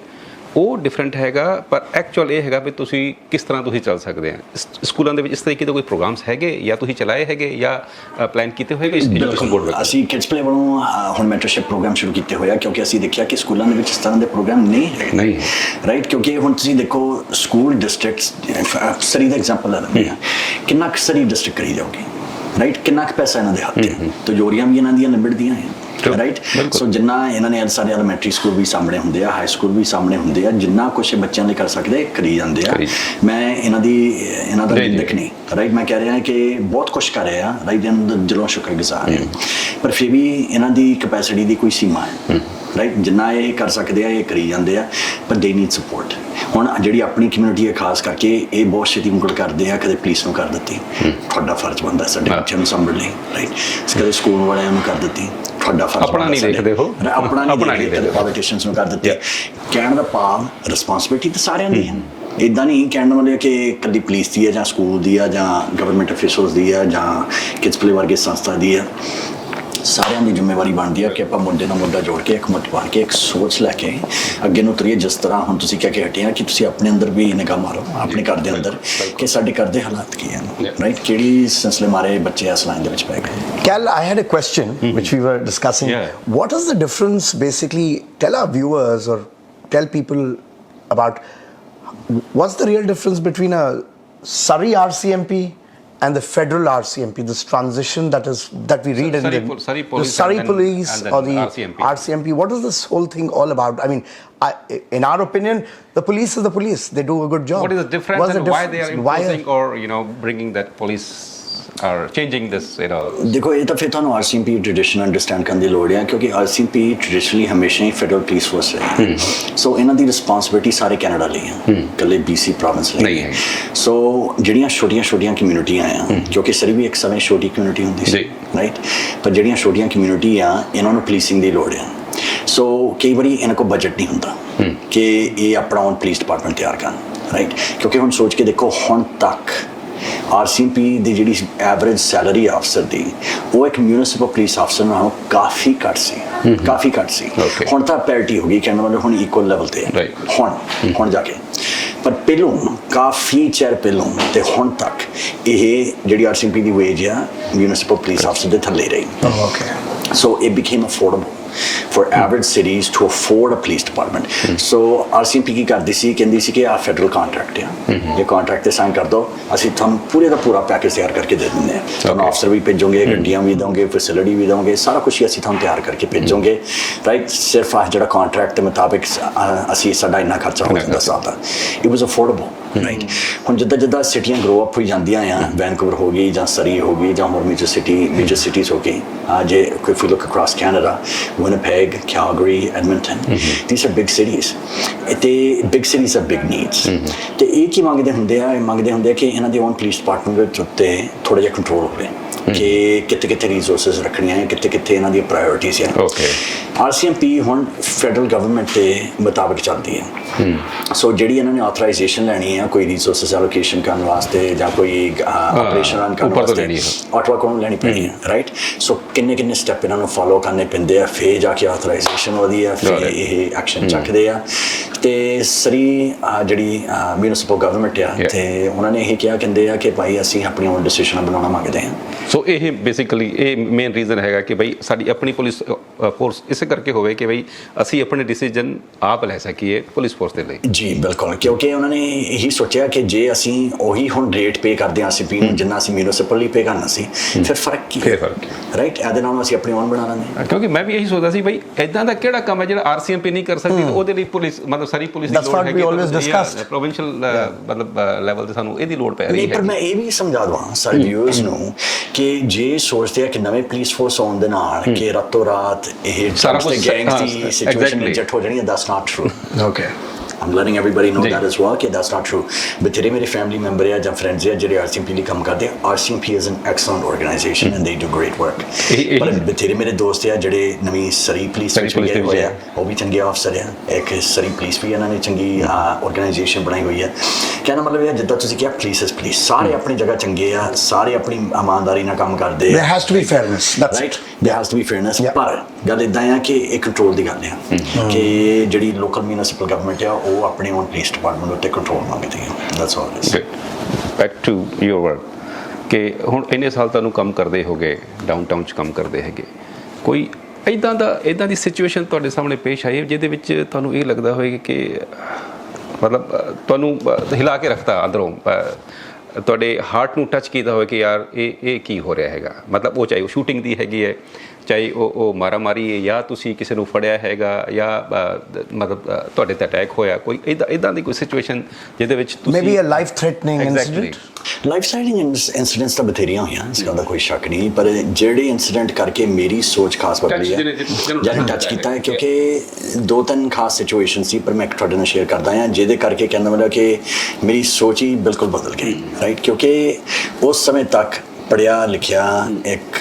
ਉਹ ਡਿਫਰੈਂਟ ਹੈਗਾ ਪਰ ਐਕਚੁਅਲ ਇਹ ਹੈਗਾ ਵੀ ਤੁਸੀਂ ਕਿਸ ਤਰ੍ਹਾਂ ਤੁਸੀਂ ਚੱਲ ਸਕਦੇ ਆ। ਸਕੂਲਾਂ ਦੇ ਵਿੱਚ ਇਸ ਤਰੀਕੇ ਦੇ ਕੋਈ ਪ੍ਰੋਗਰਾਮਸ ਹੈਗੇ ਜਾਂ ਤੁਸੀਂ ਚਲਾਏ ਹੈਗੇ ਜਾਂ ਪਲਾਨ ਕੀਤੇ ਹੋਏਗੇ ਐਜੂਕੇਸ਼ਨ ਬੋਰਡ ਵਿੱਚ? ਅਸੀਂ ਕਿਡਸ ਪਲੇ ਵੱਲੋਂ ਹੁਣ ਮੈਂਟਰਸ਼ਿਪ ਪ੍ਰੋਗਰਾਮ ਸ਼ੁਰੂ ਕੀਤੇ ਹੋਏ ਆ ਕਿਉਂਕਿ ਅਸੀਂ ਦੇਖਿਆ ਕਿ ਸਕੂਲਾਂ ਦੇ ਵਿੱਚ ਇਸ ਤਰ੍ਹਾਂ ਦੇ ਪ੍ਰੋਗਰਾਮ ਨਹੀਂ ਹੈਗੇ। ਰਾਈਟ, ਕਿਉਂਕਿ ਹੁਣ ਤੁਸੀਂ ਦੇਖੋ ਸਕੂਲ ਡਿਸਟ੍ਰਿਕਟਸ, ਸਰੀ ਦਾ ਐਗਜ਼ਾਮਪਲ ਲੈ ਲੈਂਦੇ ਆ, ਕਿੰਨਾ ਕੁ ਸਰੀ ਡਿਸਟ੍ਰਿਕਟ ਕਰੀ ਜਾਓਗੇ। ਰਾਈਟ, ਕਿੰਨਾ ਕੁ ਪੈਸਾ ਇਹਨਾਂ ਦੇ ਹੱਥ 'ਚ, ਤਜੋਰੀਆਂ ਵੀ ਇਹਨਾਂ ਦੀਆਂ ਨਿਬੜਦੀਆਂ ਹੈ। ਰਾਈਟ, ਸੋ ਜਿੰਨਾ ਇਹਨਾਂ ਨੇ ਸਾਰੇ ਐਲੀਮੈਂਟਰੀ ਸਕੂਲ ਵੀ ਸਾਹਮਣੇ ਹੁੰਦੇ ਆ, ਹਾਈ ਸਕੂਲ ਵੀ ਸਾਹਮਣੇ ਹੁੰਦੇ ਆ, ਜਿੰਨਾ ਕੁਛ ਬੱਚਿਆਂ ਲਈ ਕਰ ਸਕਦੇ ਕਰੀ ਜਾਂਦੇ ਆ। ਮੈਂ ਇਹਨਾਂ ਦਾ ਦੇਖਣੀ। ਰਾਈਟ, ਮੈਂ ਕਹਿ ਰਿਹਾ ਕਿ ਬਹੁਤ ਕੁਛ ਕਰ ਰਹੇ ਆ। ਰਾਈਟ, ਇਹਨਾਂ ਦਾ ਦਿਲੋਂ ਸ਼ੁਕਰਗੁਜ਼ਾਰ ਹਾਂ, ਪਰ ਫਿਰ ਵੀ ਇਹਨਾਂ ਦੀ ਕਪੈਸਿਟੀ ਦੀ ਕੋਈ ਸੀਮਾ ਹੈ। ਰਾਈਟ, ਜਿੰਨਾ ਇਹ ਕਰ ਸਕਦੇ ਆ ਇਹ ਕਰੀ ਜਾਂਦੇ ਆ ਪਰ ਦੇ ਨੀਡ ਸਪੋਰਟ। ਹੁਣ ਜਿਹੜੀ ਆਪਣੀ ਕਮਿਊਨਿਟੀ ਹੈ ਖਾਸ ਕਰਕੇ ਇਹ ਬਹੁਤ ਛੇਤੀ ਉਂਗਲ ਕਰਦੇ ਆ, ਕਦੇ ਪੁਲਿਸ ਨੂੰ ਕਰ ਦਿੱਤੀ, ਤੁਹਾਡਾ ਫਰਜ਼ ਬਣਦਾ ਸਾਡੇ ਬੱਚਿਆਂ ਨੂੰ ਸੰਭਲ ਲਈ। ਰਾਈਟ, ਕਦੇ ਸਕੂਲ ਵਾਲਿਆਂ ਨੂੰ ਕਰ ਦਿੱਤੀ, ਤੁਹਾਡਾ ਫਰਜ਼ ਆਪਣਾ ਨਹੀਂ ਦੇਖਦੇ ਹੋ, ਆਪਣਾ ਨਹੀਂ ਦੇਖਦੇ, ਪੋਲੀਟੀਸ਼ੀਅਨਸ ਨੂੰ ਕਰ ਦਿੱਤੀ। ਕਹਿਣ ਦਾ ਭਾਵ ਰਿਸਪੌਂਸਿਬਿਲਿਟੀ ਤਾਂ ਸਾਰਿਆਂ ਦੀ ਹੈ। ਇੱਦਾਂ ਨਹੀਂ ਕਹਿਣ ਦਾ ਮਤਲਬ ਕਿ ਇਕੱਲੀ ਪੁਲਿਸ ਦੀ ਹੈ ਜਾਂ ਸਕੂਲ ਦੀ ਆ ਜਾਂ ਗਵਰਨਮੈਂਟ ਅਫੀਸ਼ੀਅਲਸ ਦੀ ਆ ਜਾਂ ਕਿਡਸ ਪਲੇ ਵਰਗੇ ਸੰਸਥਾ ਦੀ ਆ। ਸਾਰਿਆਂ ਦੀ ਜ਼ਿੰਮੇਵਾਰੀ ਬਣਦੀ ਹੈ ਕਿ ਆਪਾਂ ਮੁੰਡੇ ਨਾਲ ਮੁੰਡਾ ਜੋੜ ਕੇ ਇੱਕ ਮੁੱਠ ਬਣ ਕੇ ਇੱਕ ਸੋਚ ਲੈ ਕੇ ਅੱਗੇ ਨੂੰ ਤੁਰੀਏ। ਜਿਸ ਤਰ੍ਹਾਂ ਹੁਣ ਤੁਸੀਂ ਕਹਿ ਕੇ ਹਟੇ ਆ ਕਿ ਤੁਸੀਂ ਆਪਣੇ ਅੰਦਰ ਵੀ ਨਿਗਾਹ ਮਾਰੋ, ਆਪਣੇ ਘਰ ਦੇ ਅੰਦਰ ਕਿ ਸਾਡੇ ਘਰ ਦੇ ਹਾਲਾਤ ਕੀ ਹਨ। ਰਾਈਟ, ਕਿਹੜੀ ਸਿਲਸਿਲੇ ਮਾਰੇ ਬੱਚੇ ਇਸ ਲਾਈਨ ਦੇ ਵਿੱਚ ਪੈ ਗਏ। Kal, I had a question which we were discussing. What is the difference, basically, tell our viewers or tell people about what's the real difference between a Surrey RCMP and the federal RCMP, this transition that we read in the Surrey police or the RCMP. What is this whole thing all about? I mean, in our opinion, the police is the police. They do a good job. What is the difference and why they are imposing or bringing that police are changing this, ਦੇਖੋ ਇਹ ਤਾਂ ਫਿਰ ਤੁਹਾਨੂੰ RCMP tradition understand ਕਰਨ ਦੀ ਲੋੜ ਹੈ ਕਿਉਂਕਿ RCMP traditionally ਹਮੇਸ਼ਾ ਹੀ ਫੈਡਰਲ ਪੁਲਿਸ ਫੋਰਸ ਰਹੀ। ਸੋ ਇਹਨਾਂ ਦੀ ਰਿਸਪੌਂਸਿਬਿਲਿਟੀ ਸਾਰੇ ਕੈਨੇਡਾ ਲਈ ਹੈ, ਇਕੱਲੇ BC ਪ੍ਰੋਵਿੰਸ ਲਈ ਹੈ। ਸੋ ਜਿਹੜੀਆਂ ਛੋਟੀਆਂ ਕਮਿਊਨਿਟੀਆਂ ਆ, ਕਿਉਂਕਿ ਸਰੀ ਵੀ ਇੱਕ ਸਮੇਂ ਛੋਟੀ ਕਮਿਊਨਿਟੀ ਹੁੰਦੀ ਸੀ। ਰਾਈਟ, ਪਰ ਜਿਹੜੀਆਂ ਛੋਟੀਆਂ ਕਮਿਊਨਿਟੀ ਆ ਇਹਨਾਂ ਨੂੰ ਪੁਲਿਸਿੰਗ ਦੀ ਲੋੜ ਹੈ। ਸੋ ਕਈ ਵਾਰੀ ਇਹਨਾਂ ਕੋਲ ਬਜਟ ਨਹੀਂ ਹੁੰਦਾ ਕਿ ਇਹ ਆਪਣਾ ਪੁਲਿਸ ਡਿਪਾਰਟਮੈਂਟ ਤਿਆਰ ਕਰਨ। ਰਾਈਟ, ਕਿਉਂਕਿ ਹੁਣ ਸੋਚ ਕੇ ਦੇਖੋ ਹੁਣ ਤੱਕ RCMP ਦੀ ਜਿਹੜੀ ਐਵਰੇਜ ਸੈਲਰੀ ਅਫਸਰ ਦੀ ਉਹ ਇੱਕ ਮਿਊਨਿਸਪਲ ਪੁਲਿਸ ਅਫਸਰ ਨਾਲੋਂ ਕਾਫੀ ਘੱਟ ਸੀ ਹੁਣ ਤਾਂ ਪੈਰਿਟੀ ਹੋ ਗਈ, ਕਹਿਣ ਦਾ ਮਤਲਬ ਹੁਣ ਇਕੁਅਲ ਲੈਵਲ ਤੇ ਹੁਣ ਜਾ ਕੇ, ਪਰ ਪਹਿਲੋਂ ਕਾਫੀ ਚਿਰ ਪਹਿਲੋਂ ਤੇ ਹੁਣ ਤੱਕ ਇਹ ਜਿਹੜੀ RCMP ਦੀ ਵੇਜ ਆ ਮਿਊਨਿਸਪਲ ਪੁਲਿਸ ਅਫਸਰ ਦੇ ਥੱਲੇ ਰਹੀ। So it became affordable for average cities to afford a police department. So RCMP ਕੀ ਕਰਦੀ ਸੀ, ਕਹਿੰਦੀ ਸੀ ਕਿ ਆਹ ਫੈਡਰਲ ਕੰਟਰੈਕਟ ਆ, ਇਹ ਕੰਟਰੈਕਟ ਤੇ ਸਾਈਨ ਕਰ ਦਿਓ, ਅਸੀਂ ਤੁਹਾਨੂੰ ਪੂਰੇ ਦਾ ਪੂਰਾ ਪੈਕੇਜ ਤਿਆਰ ਕਰਕੇ ਦੇ ਦਿੰਦੇ ਹਾਂ, ਤੁਹਾਨੂੰ ਅਫਸਰ ਵੀ ਭੇਜੋਗੇ, ਗੱਡੀਆਂ ਵੀ ਦੇਵਾਂਗੇ, ਫੈਸਿਲਿਟੀ ਵੀ ਦੇਵਾਂਗੇ, ਸਾਰਾ ਕੁਛ ਹੀ ਅਸੀਂ ਤੁਹਾਨੂੰ ਤਿਆਰ ਕਰਕੇ ਭੇਜੋਗੇ, ਰਾਈਟ। ਸਿਰਫ ਆਹ ਜਿਹੜਾ ਕੰਟਰੈਕਟ ਦੇ ਮੁਤਾਬਿਕ ਅਸੀਂ ਸਾਡਾ ਇੰਨਾ ਖਰਚਾ ਹੋ ਜਾਂਦਾ ਸਾਲ ਦਾ। It was affordable, right. ਹੁਣ ਜਿੱਦਾਂ ਸਿਟੀਆਂ ਗਰੋ ਅਪ ਹੋਈ ਜਾਂਦੀਆਂ ਆ, ਵੈਨਕੂਵਰ ਹੋ ਗਈ ਜਾਂ ਸਰੀ ਹੋ ਗਈ ਜਾਂ ਹੋਰ ਮੇਜਰ ਸਿਟੀਜ਼ ਹੋ ਗਈ, ਜੇ if we look across Canada, Winnipeg, Calgary, Edmonton, these are big cities. ਤੇ big cities have big needs. ਤੇ ਇਹ ਕੀ ਮੰਗਦੇ ਹੁੰਦੇ ਆ ਕਿ ਇਹਨਾਂ ਦੇ ਓਨ ਪੁਲਿਸ ਡਿਪਾਰਟਮੈਂਟ ਉੱਤੇ ਥੋੜਾ ਜਿਹਾ ਕੰਟਰੋਲ ਹੋਵੇ ਕਿ ਕਿੱਥੇ ਰਿਸੋਰਸਿਸ ਰੱਖਣੀਆਂ ਹੈ, ਕਿੱਥੇ ਇਹਨਾਂ ਦੀਆਂ ਪ੍ਰਾਇਓਰਟੀਜ਼ ਹੈ। RCMP ਹੁਣ ਫੈਡਰਲ ਗਵਰਨਮੈਂਟ ਦੇ ਮੁਤਾਬਿਕ ਚੱਲਦੀ ਹੈ। ਸੋ ਜਿਹੜੀ ਇਹਨਾਂ ਨੇ ਆਥੋਰਾਈਜੇਸ਼ਨ ਲੈਣੀ ਹੈ ਕੋਈ ਰਿਸੋਰਸਿਸ ਐਲੋਕੇਸ਼ਨ ਕਰਨ ਵਾਸਤੇ ਜਾਂ ਕੋਈ ਆਪਰੇਸ਼ਨ ਰਨ ਕਰਨ ਵਾਸਤੇ, ਆਟਵਾ ਕੋਲੋਂ ਲੈਣੀ ਪੈਣੀ ਹੈ, ਰਾਈਟ। ਸੋ ਕਿੰਨੇ ਸਟੈਪ ਇਹਨਾਂ ਨੂੰ ਫੋਲੋ ਕਰਨੇ ਪੈਂਦੇ ਆ, ਫਿਰ ਜਾ ਕੇ ਆਥੋਰਾਈਜੇਸ਼ਨ ਵਧੀ ਹੈ, ਫਿਰ ਇਹ ਐਕਸ਼ਨ ਚੱਕਦੇ ਆ। ਤੇ ਸਰੀ ਜਿਹੜੀ ਮਿਊਨਿਸਪਲ ਗਵਰਨਮੈਂਟ ਆ ਤੇ ਉਹਨਾਂ ਨੇ ਇਹ ਕਿਹਾ, ਕਹਿੰਦੇ ਆ ਕਿ ਭਾਈ ਅਸੀਂ ਆਪਣੀ ਓਨ ਡਿਸੀਜਨ ਬਣਾਉਣਾ ਮੰਗਦੇ ਹਾਂ। ਸੋ ਇਹ ਬੇਸਿਕਲੀ ਇਹ ਮੇਨ ਰੀਜ਼ਨ ਹੈਗਾ ਕਿ ਬਈ ਸਾਡੀ ਆਪਣੀ ਪੁਲਿਸ ਫੋਰਸ ਇਸੇ ਕਰਕੇ ਹੋਵੇ ਕਿ ਬਈ ਅਸੀਂ ਆਪਣੇ ਡਿਸੀਜਨ ਆਪ ਲੈ ਸਕੀਏ ਪੁਲਿਸ ਫੋਰਸ ਦੇ ਲਈ। ਜੀ ਬਿਲਕੁਲ, ਕਿਉਂਕਿ ਉਹਨਾਂ ਨੇ ਇਹੀ ਸੋਚਿਆ ਕਿ ਜੇ ਅਸੀਂ ਉਹੀ ਹੁਣ ਰੇਟ ਪੇ ਕਰਦੇ ਹਾਂ RCMP ਨੂੰ ਜਿੰਨਾ ਅਸੀਂ ਮਿਊਨਿਸਪਲੀ ਪੇ ਕਰਨਾ ਸੀ, ਫਿਰ ਫਰਕ ਕੀ ਹੈ, ਰਾਈਟ। ਇਹਦੇ ਨਾਲ ਅਸੀਂ ਆਪਣੀ ਓਨ ਬਣਾ ਲੈਂਦੇ। ਕਿਉਂਕਿ ਮੈਂ ਵੀ ਇਹੀ ਸੋਚਦਾ ਸੀ ਬਈ ਇਦਾਂ ਦਾ ਕਿਹੜਾ ਕੰਮ ਹੈ ਜਿਹੜਾ RCMP ਨਹੀਂ ਕਰ ਸਕਦੀ, ਉਹਦੇ ਲਈ ਪੁਲਿਸ ਮਤਲਬ ਸਾਰੀ ਪੁਲਿਸ ਦੀ ਲੋੜ ਹੈਗੀ, ਪ੍ਰੋਵਿੰਸ਼ੀਅਲ ਮਤਲਬ ਲੈਵਲ ਤੇ ਸਾਨੂੰ ਇਹਦੀ ਲੋੜ ਪੈ ਰਹੀ ਹੈ। ਪਰ ਮੈਂ ਇਹ ਵੀ ਸਮਝਾ ਦਵਾਂ ਸਾਰੇ ਵਿਊਅਰਸ ਨੂੰ ਕਿ ਜੇ ਸੋਚਦੇ ਆ ਕਿ ਨਵੇਂ ਪੁਲਿਸ ਫੋਰਸ ਆਉਣ ਦੇ ਨਾਲ ਕਿ ਰਾਤੋਂ ਰਾਤ ਇਹ ਸਾਰਾ ਕੁਝ ਗੈਂਗਸ ਦੀ ਸਿਚੁਏਸ਼ਨ ਐਡਜਸਟ ਹੋ ਜਾਣੀ ਹੈ, that's not true. Okay. I'm letting everybody know that as well, ਕਿ that's not true. ਬਥੇਰੇ ਮੇਰੇ ਫੈਮਿਲੀ ਮੈਂਬਰ ਆ ਜਾਂ ਫਰੈਂਡਸ ਆ ਜਿਹੜੇ RCMP ਲਈ ਕੰਮ ਕਰਦੇ ਆ। RCMP is an excellent organization and they do great work. ਪਰ ਬਥੇਰੇ ਮੇਰੇ ਦੋਸਤ ਆ ਜਿਹੜੇ ਨਵੀਂ ਸਰੀ ਪੁਲਿਸ ਵਿੱਚ ਗਏ ਹੋਏ ਆ, ਉਹ ਵੀ ਚੰਗੇ ਅਫਸਰ ਆ। ਇੱਕ ਸਰੀ ਪੁਲਿਸ ਵੀ ਇਹਨਾਂ ਨੇ ਚੰਗੀ ਆਰਗੇਨਾਈਜੇਸ਼ਨ ਬਣਾਈ ਹੋਈ ਹੈ। ਕਹਿਣਾ ਮਤਲਬ ਇਹ ਜਿੱਦਾਂ ਤੁਸੀਂ ਕਿਹਾ ਪੁਲਿਸ ਇਸ ਪੁਲਿਸ, ਸਾਰੇ ਆਪਣੀ ਜਗ੍ਹਾ ਚੰਗੇ ਆ, ਸਾਰੇ ਆਪਣੀ ਇਮਾਨਦਾਰੀ ਨਾਲ ਕੰਮ ਕਰਦੇ ਆ। There has to be fairness, that's right. There has to be fairness. ਪਰ ਗੱਲ ਇੱਦਾਂ ਆ ਕਿ ਇਹ ਕੰਟਰੋਲ ਦੀ ਗੱਲ ਆ ਕਿ ਜਿਹੜੀ ਲੋਕਲ ਮਿਊਨਿਸਪਲ ਗਵਰਨਮੈਂਟ ਆ ਉਹ ਆਪਣੇ ਓਨ ਪੁਲਿਸ ਡਿਪਾਰਟਮੈਂਟ ਉੱਤੇ ਕੰਟਰੋਲ ਮੰਗਦੀ ਹੈ। That's all it is. Back to your work, ਕਿ ਹੁਣ ਇੰਨੇ ਸਾਲ ਤੁਹਾਨੂੰ ਕੰਮ ਕਰਦੇ ਹੋਗੇ, ਡਾਊਨਟਾਊਨ 'ਚ ਕੰਮ ਕਰਦੇ ਹੈਗੇ, ਕੋਈ ਇੱਦਾਂ ਦੀ ਸਿਚੁਏਸ਼ਨ ਤੁਹਾਡੇ ਸਾਹਮਣੇ ਪੇਸ਼ ਆਈ ਜਿਹਦੇ ਵਿੱਚ ਤੁਹਾਨੂੰ ਇਹ ਲੱਗਦਾ ਹੋਏਗਾ ਕਿ ਮਤਲਬ ਤੁਹਾਨੂੰ ਹਿਲਾ ਕੇ ਰੱਖਤਾ ਅੰਦਰੋਂ, ਤੁਹਾਡੇ ਹਾਰਟ ਨੂੰ ਟੱਚ ਕੀਤਾ ਹੋਵੇ ਕਿ ਯਾਰ ਇਹ ਕੀ ਹੋ ਰਿਹਾ ਹੈਗਾ, ਮਤਲਬ ਉਹ ਚਾਹੇ ਉਹ ਸ਼ੂਟਿੰਗ ਦੀ ਹੈਗੀ ਹੈ, ਚਾਹੇ ਉਹ ਮਾਰਾਮਾਰੀ ਹੈ, ਜਾਂ ਤੁਸੀਂ ਕਿਸੇ ਨੂੰ ਫੜਿਆ ਹੈਗਾ, ਜਾਂ ਮਤਲਬ ਤੁਹਾਡੇ ਤੇ ਅਟੈਕ ਹੋਇਆ, ਕੋਈ ਇੱਦਾਂ ਦੀ ਕੋਈ ਸਿਚੁਏਸ਼ਨ ਜਿਹਦੇ ਵਿੱਚ ਤੁਸੀਂ maybe a life threatening incident? Life threatening incidents ਤਾਂ ਬਥੇਰੀਆਂ ਹੋਈਆਂ, ਇਸ ਗੱਲ ਦਾ ਕੋਈ ਸ਼ੱਕ ਨਹੀਂ, ਪਰ ਜਿਹੜੇ ਇੰਸੀਡੈਂਟ ਕਰਕੇ ਮੇਰੀ ਸੋਚ ਖਾਸ ਬਦਲੀ ਹੈ ਜਾਂ ਟੱਚ ਕੀਤਾ ਹੈ, ਕਿਉਂਕਿ 2-3 ਖਾਸ ਸਿਚੁਏਸ਼ਨ ਸੀ, ਪਰ ਮੈਂ ਤੁਹਾਡੇ ਨਾਲ ਸ਼ੇਅਰ ਕਰਦਾ ਹਾਂ ਜਿਹਦੇ ਕਰਕੇ ਕਹਿੰਦਾ ਮਤਲਬ ਕਿ ਮੇਰੀ ਸੋਚ ਹੀ ਬਿਲਕੁਲ ਬਦਲ ਗਈ, ਰਾਈਟ। ਕਿਉਂਕਿ ਉਸ ਸਮੇਂ ਤੱਕ ਪੜ੍ਹਿਆ ਲਿਖਿਆ ਇੱਕ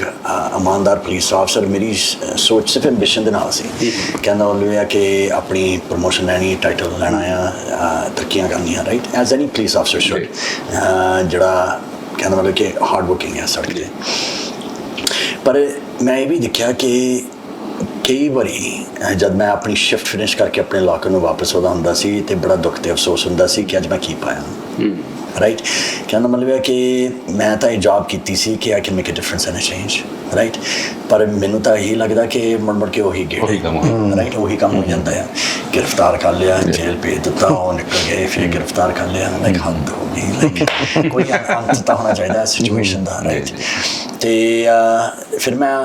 ਇਮਾਨਦਾਰ ਪੁਲਿਸ ਅਫਸਰ, ਮੇਰੀ ਸੋਚ ਸਿਰਫ ਐਂਬੀਸ਼ਨ ਦੇ ਨਾਲ ਸੀ, ਕਹਿੰਦਾ ਉਹ ਇਹ ਆ ਕਿ ਆਪਣੀ ਪ੍ਰਮੋਸ਼ਨ ਲੈਣੀ, ਟਾਈਟਲ ਲੈਣਾ ਆ, ਤਰੱਕੀਆਂ ਕਰਨੀਆਂ, ਰਾਈਟ, ਐਜ਼ ਐਨੀ ਪੁਲਿਸ ਅਫਸਰ ਸ਼ੁੱਡ, ਜਿਹੜਾ ਕਹਿੰਦਾ ਮਤਲਬ ਕਿ ਹਾਰਡ ਵਰਕਿੰਗ ਹੈ ਸੜਕ 'ਤੇ। ਪਰ ਮੈਂ ਇਹ ਵੀ ਦੇਖਿਆ ਕਿ ਕਈ ਵਾਰੀ ਜਦ ਮੈਂ ਆਪਣੀ ਸ਼ਿਫਟ ਫਿਨਿਸ਼ ਕਰਕੇ ਆਪਣੇ ਇਲਾਕੇ ਨੂੰ ਵਾਪਸ ਆਉਂਦਾ ਹੁੰਦਾ ਸੀ ਤੇ ਬੜਾ ਦੁੱਖ ਤੇ ਅਫਸੋਸ ਹੁੰਦਾ ਸੀ ਕਿ ਅੱਜ ਮੈਂ ਕੀ ਪਾਇਆ, ਰਾਈਟ। ਕਹਿੰਦਾ ਮਤਲਬ ਹੈ ਕਿ ਮੈਂ ਤਾਂ ਇਹ ਜੌਬ ਕੀਤੀ ਸੀ ਕਿ I can make a difference and a change, right. ਪਰ ਮੈਨੂੰ ਤਾਂ ਇਹੀ ਲੱਗਦਾ ਕਿ ਮੁੜ ਕੇ ਉਹੀ ਗੇੜ, ਰਾਈਟ, ਉਹੀ ਕੰਮ ਹੋ ਜਾਂਦਾ ਆ। ਗ੍ਰਿਫਤਾਰ ਕਰ ਲਿਆ, ਜੇਲ੍ਹ ਭੇਜ ਦਿੱਤਾ, ਉਹ ਨਿਕਲ ਗਏ, ਫਿਰ ਗ੍ਰਿਫਤਾਰ ਕਰ ਲਿਆ, ਲਾਈਕ ਹੱਦ ਹੋ ਗਈ, ਲਾਈਕ ਕੋਈ ਅੰਤ ਤਾਂ ਹੋਣਾ ਚਾਹੀਦਾ ਸਿਚੁਏਸ਼ਨ ਦਾ, ਰਾਈਟ। ਤੇ ਫਿਰ ਮੈਂ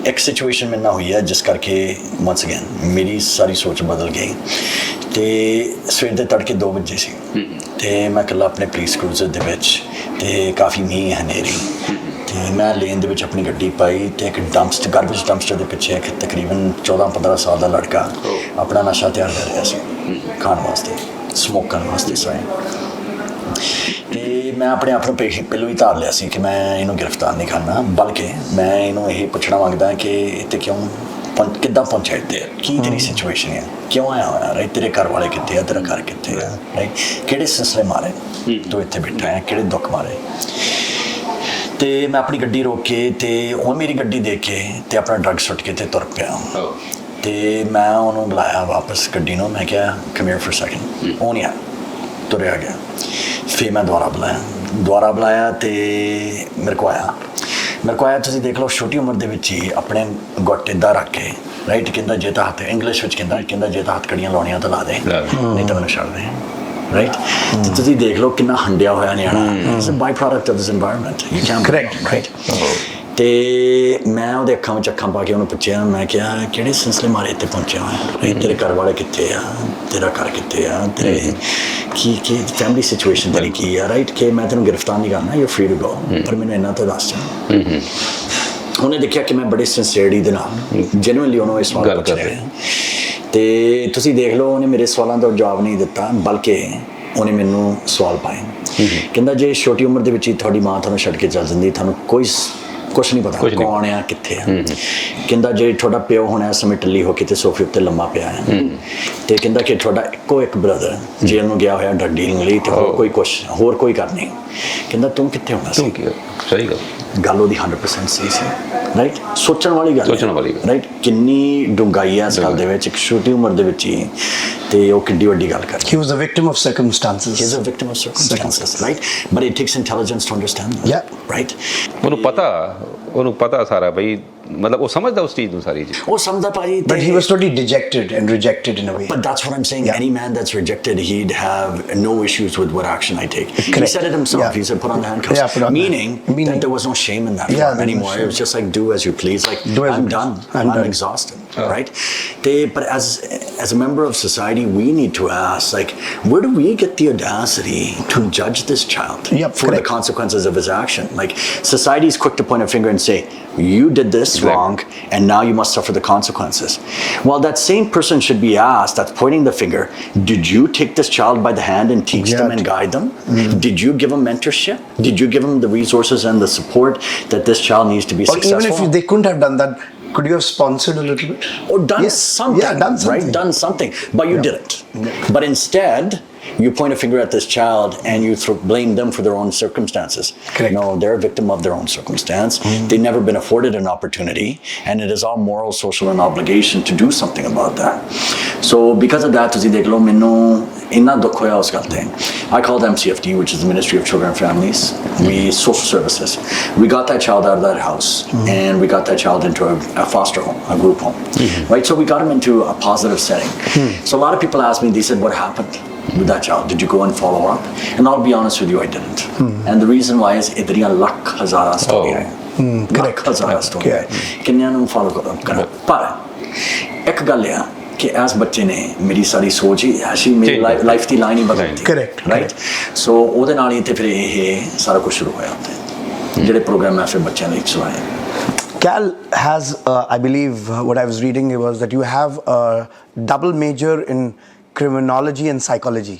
ਇੱਕ ਸਿਚੁਏਸ਼ਨ ਮੇਰੇ ਨਾਲ ਹੋਈ ਹੈ ਜਿਸ ਕਰਕੇ once again ਮੇਰੀ ਸਾਰੀ ਸੋਚ ਬਦਲ ਗਈ। ਤੇ ਸਵੇਰ ਦੇ ਤੜਕੇ 2 ਵਜੇ ਸੀ ਤੇ ਮੈਂ ਇਕੱਲਾ ਆਪਣੇ ਪੁਲਿਸ ਕਰੂਜ਼ਰ ਦੇ ਵਿੱਚ, ਤੇ ਕਾਫੀ ਮੀਂਹ ਹਨੇਰੀ, ਤੇ ਮੈਂ ਲੇਨ ਦੇ ਵਿੱਚ ਆਪਣੀ ਗੱਡੀ ਪਾਈ ਤੇ ਇੱਕ ਗਾਰਬੇਜ ਡੰਪਸਟਰ ਦੇ ਪਿੱਛੇ ਇੱਕ ਤਕਰੀਬਨ 14-15 ਸਾਲ ਦਾ ਲੜਕਾ ਆਪਣਾ ਨਸ਼ਾ ਤਿਆਰ ਕਰ ਰਿਹਾ ਸੀ ਖਾਣ ਵਾਸਤੇ, ਸਮੋਕ ਕਰਨ ਵਾਸਤੇ, ਸੋਰੀ। ਤੇ ਮੈਂ ਆਪਣੇ ਆਪ ਨੂੰ ਪਹਿਲੋਂ ਹੀ ਧਾਰ ਲਿਆ ਸੀ ਕਿ ਮੈਂ ਇਹਨੂੰ ਗ੍ਰਿਫਤਾਰ ਨਹੀਂ ਕਰਨਾ, ਬਲਕਿ ਮੈਂ ਇਹਨੂੰ ਇਹ ਪੁੱਛਣਾ ਮੰਗਦਾ ਕਿ ਇੱਥੇ ਕਿੱਦਾਂ ਪਹੁੰਚਿਆ, ਇੱਥੇ ਕੀ ਤੇਰੀ ਸਿਚੁਏਸ਼ਨ ਹੈ, ਕਿਉਂ ਆਇਆ ਹੋਇਆ, ਰਾਈਟ, ਤੇਰੇ ਘਰ ਵਾਲੇ ਕਿੱਥੇ ਆ, ਤੇਰਾ ਘਰ ਕਿੱਥੇ ਆ, ਰਾਈਟ, ਕਿਹੜੇ ਸਿਲਸਿਲੇ ਮਾਰੇ ਤੂੰ ਇੱਥੇ ਬੈਠਾ ਹੈ, ਕਿਹੜੇ ਦੁੱਖ ਮਾਰੇ। ਤੇ ਮੈਂ ਆਪਣੀ ਗੱਡੀ ਰੋਕ ਕੇ ਤੇ ਉਹ ਮੇਰੀ ਗੱਡੀ ਦੇਖ ਕੇ ਤੇ ਆਪਣਾ ਡਰੱਗ ਸੁੱਟ ਕੇ ਤੇ ਤੁਰ ਪਿਆ ਤੇ ਮੈਂ ਉਹਨੂੰ ਬੁਲਾਇਆ ਵਾਪਸ ਗੱਡੀ ਨੂੰ ਮੈਂ ਕਿਹਾ ਕਮ ਹੇਅਰ ਫॉर ਸੈਕਿੰਡ ਉਹ ਨਹੀਂ ਆ ਤੁਰਿਆ ਗਿਆ ਫਿਰ ਮੈਂ ਦੁਬਾਰਾ ਬੁਲਾਇਆ ਤੇ ਮੇਰੇ ਕੋ ਆਇਆ ਤੁਸੀਂ ਦੇਖ ਲਓ ਛੋਟੀ ਉਮਰ ਦੇ ਵਿੱਚ ਹੀ ਆਪਣੇ ਗੁੱਟ ਇੱਦਾਂ ਰੱਖ ਕੇ ਰਾਈਟ ਕਹਿੰਦਾ ਜੇ ਤਾਂ ਹੱਥ ਇੰਗਲਿਸ਼ ਵਿੱਚ ਕਹਿੰਦਾ ਜੇ ਤਾਂ ਹੱਥ ਕੜੀਆਂ ਲਾਉਣੀਆਂ ਤਾਂ ਲਾ ਦੇ ਨਹੀਂ ਤਾਂ ਮੈਨੂੰ ਛੱਡ ਦੇ ਰਾਈਟ ਤੇ ਤੁਸੀਂ ਦੇਖ ਲਓ ਕਿੰਨਾ ਹੰਡਿਆ ਹੋਇਆ ਨਿਆਣਾ it's a byproduct of this environment you can correct right ਤੇ ਮੈਂ ਉਹਦੇ ਅੱਖਾਂ ਵਿੱਚ ਅੱਖਾਂ ਪਾ ਕੇ ਉਹਨੂੰ ਪੁੱਛਿਆ ਮੈਂ ਕਿਹਾ ਕਿਹੜੇ ਸਿਲਸਿਲੇ ਮਾਰੇ ਇੱਥੇ ਪਹੁੰਚਿਆ ਹੋਇਆ ਤੇਰੇ ਘਰ ਵਾਲੇ ਕਿੱਥੇ ਆ ਤੇਰਾ ਘਰ ਕਿੱਥੇ ਆ ਤੇਰੇ ਕੀ ਫੈਮਿਲੀ ਸਿਚੁਏਸ਼ਨ ਤੇਰੀ ਕੀ ਆ ਰਾਈਟ ਕਿ ਮੈਂ ਤੈਨੂੰ ਗ੍ਰਿਫਤਾਰ ਨਹੀਂ ਕਰਨਾ ਯੂ ਫਰੀ ਟੂ ਗੋ ਪਰ ਮੈਨੂੰ ਇੰਨਾ ਤਾਂ ਦੱਸ ਉਹਨੇ ਦੇਖਿਆ ਕਿ ਮੈਂ ਬੜੇ ਸਿੰਸੀਅਰਿਟੀ ਦੇ ਨਾਲ ਜੈਨੂਇਨਲੀ ਉਹਨੂੰ ਇਹ ਸਵਾਲ ਪੁੱਛ ਰਿਹਾ ਤੇ ਤੁਸੀਂ ਦੇਖ ਲਓ ਉਹਨੇ ਮੇਰੇ ਸਵਾਲਾਂ ਦਾ ਜਵਾਬ ਨਹੀਂ ਦਿੱਤਾ ਬਲਕਿ ਉਹਨੇ ਮੈਨੂੰ ਸਵਾਲ ਪਾਏ ਕਹਿੰਦਾ ਜੇ ਛੋਟੀ ਉਮਰ ਦੇ ਵਿੱਚ ਹੀ ਤੁਹਾਡੀ ਮਾਂ ਤੁਹਾਨੂੰ ਛੱਡ ਕੇ ਚੱਲ ਜਾਂਦੀ ਤੁਹਾਨੂੰ ਕੁਛ ਨਹੀਂ ਪਤਾ ਕੌਣ ਆ ਕਿੱਥੇ ਆ ਕਹਿੰਦਾ ਜੇ ਤੁਹਾਡਾ ਪਿਓ ਹੁਣ ਇਸ ਸਮੇਂ ਟੱਲੀ ਹੋ ਕੇ ਤੇ ਸੋਫੇ ਉੱਤੇ ਲੰਮਾ ਪਿਆ ਹੈ ਤੇ ਕਹਿੰਦਾ ਕਿ ਤੁਹਾਡਾ ਇੱਕੋ ਇੱਕ ਬ੍ਰਦਰ ਜੇਲ੍ਹ ਨੂੰ ਗਿਆ ਹੋਇਆ ਡਰੱਗ ਡੀਲਿੰਗ ਲਈ ਤੇ ਹੋਰ ਕੋਈ ਕਰ ਨਹੀਂ ਕਹਿੰਦਾ ਤੂੰ ਕਿੱਥੇ ਹੋਣਾ ਸੀ ਸਹੀ ਗੱਲ ਉਹਦੀ 100% ਸਹੀ ਸੀ ਰਾਈਟ ਸੋਚਣ ਵਾਲੀ ਗੱਲ ਰਾਈਟ ਕਿੰਨੀ ਡੂੰਘਾਈ ਹੈ ਇਸ ਗੱਲ ਦੇ ਵਿੱਚ ਇੱਕ ਛੋਟੀ ਉਮਰ ਦੇ ਵਿੱਚ ਹੀ ਤੇ ਉਹ ਕਿੱਡੀ ਵੱਡੀ ਗੱਲ ਕਰ He was a victim of circumstances. He is a victim of circumstances, right? But it takes intelligence to understand that. Yeah. Right? ਉਹਨੂੰ ਪਤਾ ਸਾਰਾ ਬਈ ਮਤਲਬ ਉਹ ਸਮਝਦਾ ਉਸ ਚੀਜ਼ ਨੂੰ ਸਾਰੀ ਚੀਜ਼ ਉਹ ਸਮਝਦਾ ਭਾਜੀ But he was totally dejected and rejected in a way. But that's what I'm saying. Any man that's rejected, he'd have no issues with what action I take. He said it himself. He said put on the handcuffs. Meaning that there was no shame in that anymore. It was just like do as you please. Like I'm done. I'm exhausted. Right? But as a member of society, we need to ask, like, where do we get the audacity to judge this child for the consequences of his action? Like, society is quick to point a finger and say, you did this wrong, and now you must suffer the consequences. Well, that same person should be asked, that's pointing the finger, did you take this child by the hand and teach them and guide them? Did you give them mentorship? Did you give them the resources and the support that this child needs to be successful? Even if they couldn't have done that, could you have sponsored a little bit? Or done something. Yeah, done something. Right? Done something. But you didn't. But instead, you point a finger at this child and you blame them for their own circumstances. Correct. No, they're a victim of their own circumstance. They've never been afforded an opportunity, and it is our moral, social, and obligation to do something about that. So because of that, ਤੁਸੀਂ ਦੇਖ ਲਓ ਮੈਨੂੰ ਇੰਨਾ ਦੁੱਖ ਹੋਇਆ ਉਸ ਗੱਲ ਤੇ I called MCFD, which is the Ministry of Children and Families. We social services. We got that child out of that house, and we got that child into a foster home, a group home. Right? So we got him into a positive setting. So a lot of people asked me, they said, what happened with that child? Did you go and follow up? And I'll be honest with you, I didn't. And the reason why is idriyan lakh hazara story hai. Lakh hazara story hai. Kinniyan nu follow up kara. Par ek ਗੱਲ ਆ ਕਿ ਇਸ ਬੱਚੇ ਨੇ ਮੇਰੀ ਸਾਰੀ ਸੋਚ ਹੀ ਐਸੀ ਮੇਰੀ life ਦੀ line ਹੀ ਬਦਲ ਦਿੱਤੀ Correct. ਰਾਈਟ ਸੋ ਉਹਦੇ ਨਾਲ ਹੀ ਤੇ ਫਿਰ ਇਹ ਸਾਰਾ ਕੁਝ ਸ਼ੁਰੂ ਹੋਇਆ ਉੱਥੇ ਜਿਹੜੇ ਪ੍ਰੋਗਰਾਮ ਹੈ ਫਿਰ ਬੱਚਿਆਂ ਲਈ ਚਲਾਏ Kal has, I believe, what I was reading was that you have a double major in criminology and psychology.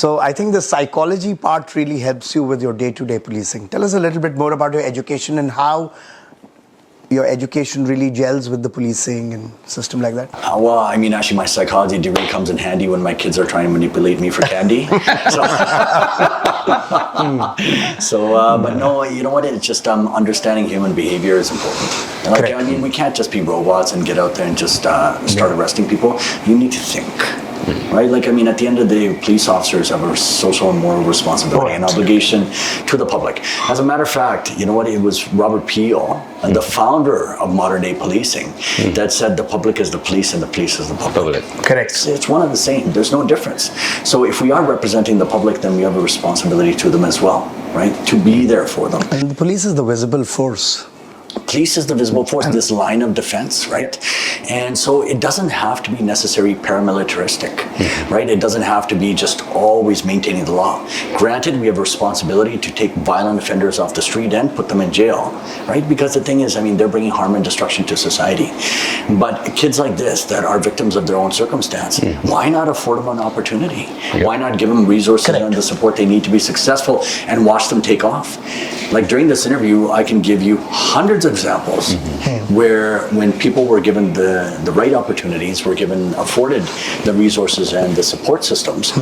So I think the psychology part really helps you with your day-to-day policing. Tell us a little bit more about your education and how your education really gels with the policing and system like that. Well, I mean, actually, my psychology degree comes in handy when my kids are trying to manipulate me for candy. But no, you know what? It's just understanding human behavior is important. Like, I mean, we can't just be robots and get out there and just start arresting people. You need to think. Right? Like, I mean, at the end of the day, police officers have a social and moral responsibility and obligation to the public. As a matter of fact, you know what? It was Robert Peel, the founder of modern day policing, that said the public is the police and the police is the public. Correct. It's one and the same. There's no difference. So if we are representing the public, then we have a responsibility to them as well, right? To be there for them. And the police is the visible force. Police is the visible force, this line of defense, right? And so it doesn't have to be necessarily paramilitaristic, right? It doesn't have to be just always maintaining the law. Granted, we have a responsibility to take violent offenders off the street and put them in jail, right? Because the thing is, I mean, they're bringing harm and destruction to society. But kids like this that are victims of their own circumstance, why not afford them an opportunity? Why not give them resources and the support they need to be successful and watch them take off? Like during this interview, I can give you hundreds of examples where when people were given the right opportunities, were afforded the resources and the support systems,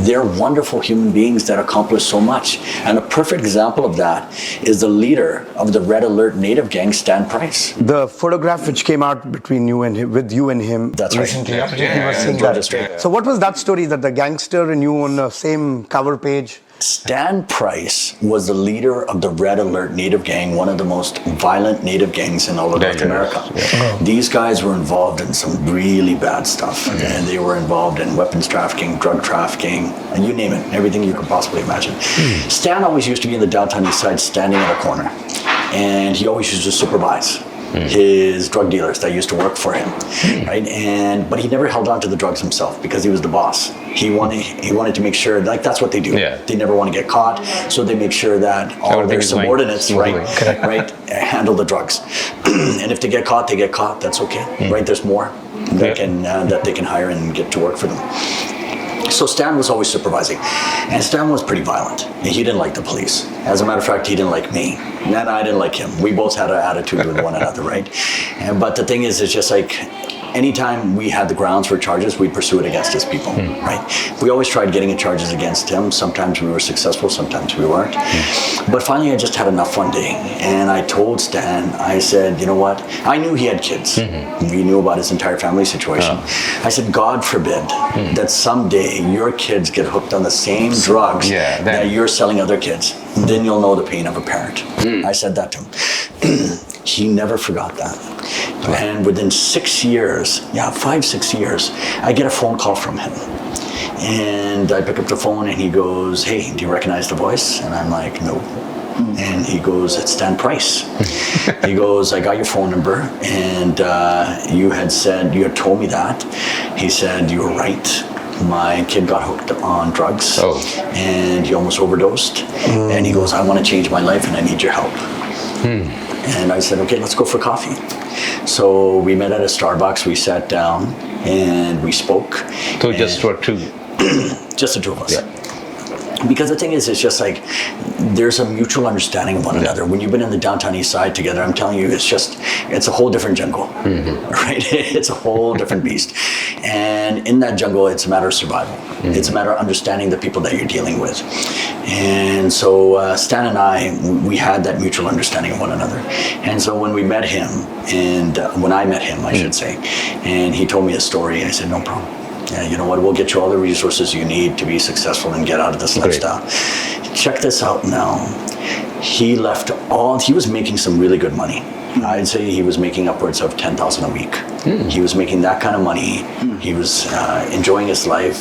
they're wonderful human beings that accomplish so much. And a perfect example of that is the leader of the Red Alert native gang, Stan Price. The photograph which came out between you and him, with you and him. That's right. recently, Yeah. Amarjeet, he was saying That that. is right. So what was that story, that the gangster and you on the same cover page? Stan Price was the leader of the Red Alert native gang, one of the most violent native gangs in all of North America. These guys were involved in some really bad stuff, and they were involved in weapons trafficking, drug trafficking, and you name it, everything you could possibly imagine. Stan always used to be in the downtown east side, standing in a corner, and he always used to supervise his drug dealers that used to work for him, right? But he never held on to the drugs himself because he was the boss. He wanted to make sure, like, that's what they do. Yeah. They never want to get caught, so they make sure that all their subordinates, right, handle the drugs. And if they get caught, they get caught. That's okay, right? There's more that they can hire and get to work for them. So Stan was always supervising, and Stan was pretty violent. He didn't like the police. As a matter of fact, he didn't like me, and I didn't like him. We both had an attitude with one another, right? But the thing is, it's just like, anytime we had the grounds for charges, we'd pursue it against his people, right? We always tried getting charges against him. Sometimes we were successful, sometimes we weren't. But finally, I just had enough one day, and I told Stan, I said, you know what? I knew he had kids. We knew about his entire family situation. I said, God forbid that someday your kids get hooked on the same drugs that you're selling other kids. Then you'll know the pain of a parent. I said that to him. He never forgot that. And within 6 years, 5-6 years, I get a phone call from him. And I pick up the phone and he goes, "Hey, do you recognize the voice?" And I'm like, "No." And he goes, "It's Stan Price." He goes, "I got your phone number, and you had told me that." He said, "You were right. My kid got hooked on drugs, and he almost overdosed." And he goes, "I want to change my life and I need your help." And I said, "Okay, let's go for coffee." So we met at a Starbucks, we sat down and we spoke. So just for two? Just the two of us. Yeah. Because the thing is, it's just like, there's a mutual understanding of one another. When you've been in the downtown east side together, I'm telling you, it's a whole different jungle, right? It's a whole different beast. And in that jungle, it's a matter of survival. It's a matter of understanding the people that you're dealing with. And so Stan and I, we had that mutual understanding of one another. And so when we met him, and when I met him, I should say, and he told me a story, I said, "No problem. Yeah, you know what, we'll get you all the resources you need to be successful and get out of this lifestyle." Check this out now. He was making some really good money. I'd say he was making upwards of $10,000 a week. He was making that kind of money. He was enjoying his life.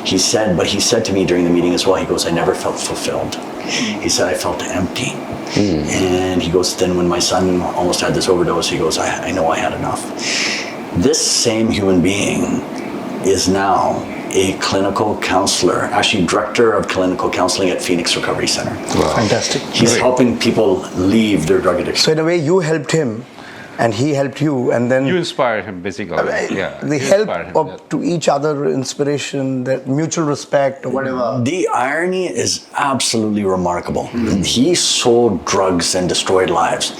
He said to me during the meeting as well, he goes, "I never felt fulfilled." He said, "I felt empty." And he goes, then when my son almost had this overdose, he goes, I know I had enough. This same human being is now a clinical counselor, actually director of clinical counseling at Phoenix Recovery Center. Wow. Fantastic. He's helping people leave their drug addiction. So in a way, you helped him, and he helped you, and then You inspired him, basically. the help to each other, inspiration, that mutual respect, or whatever. The irony is absolutely remarkable. He sold drugs and destroyed lives,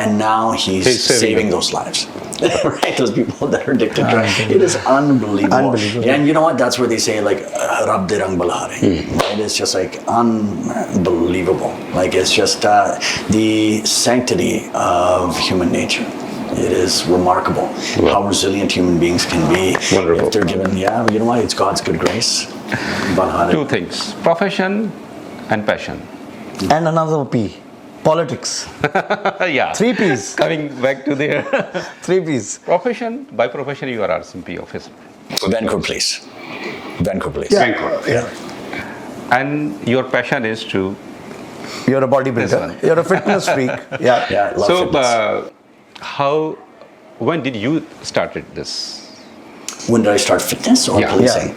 and now he's saving those lives. Right, those people that are addicted to drugs. It is unbelievable. And you know what? That's where they say, like, Rab de rang balare. Right? It's just like unbelievable. Like, it's just the sanctity of human nature. It is remarkable how resilient human beings can be. Wonderful. If they're given, you know what? It's God's good grace. Two things: profession and passion. And another P. Politics. 3 P's. Coming back to there. 3 P's. Profession, by profession you are RCMP officer. Vancouver Police. Yeah. And your passion is to... You're a bodybuilder. You're a fitness freak. Yeah, love fitness. When did you started this? When did I start fitness or policing?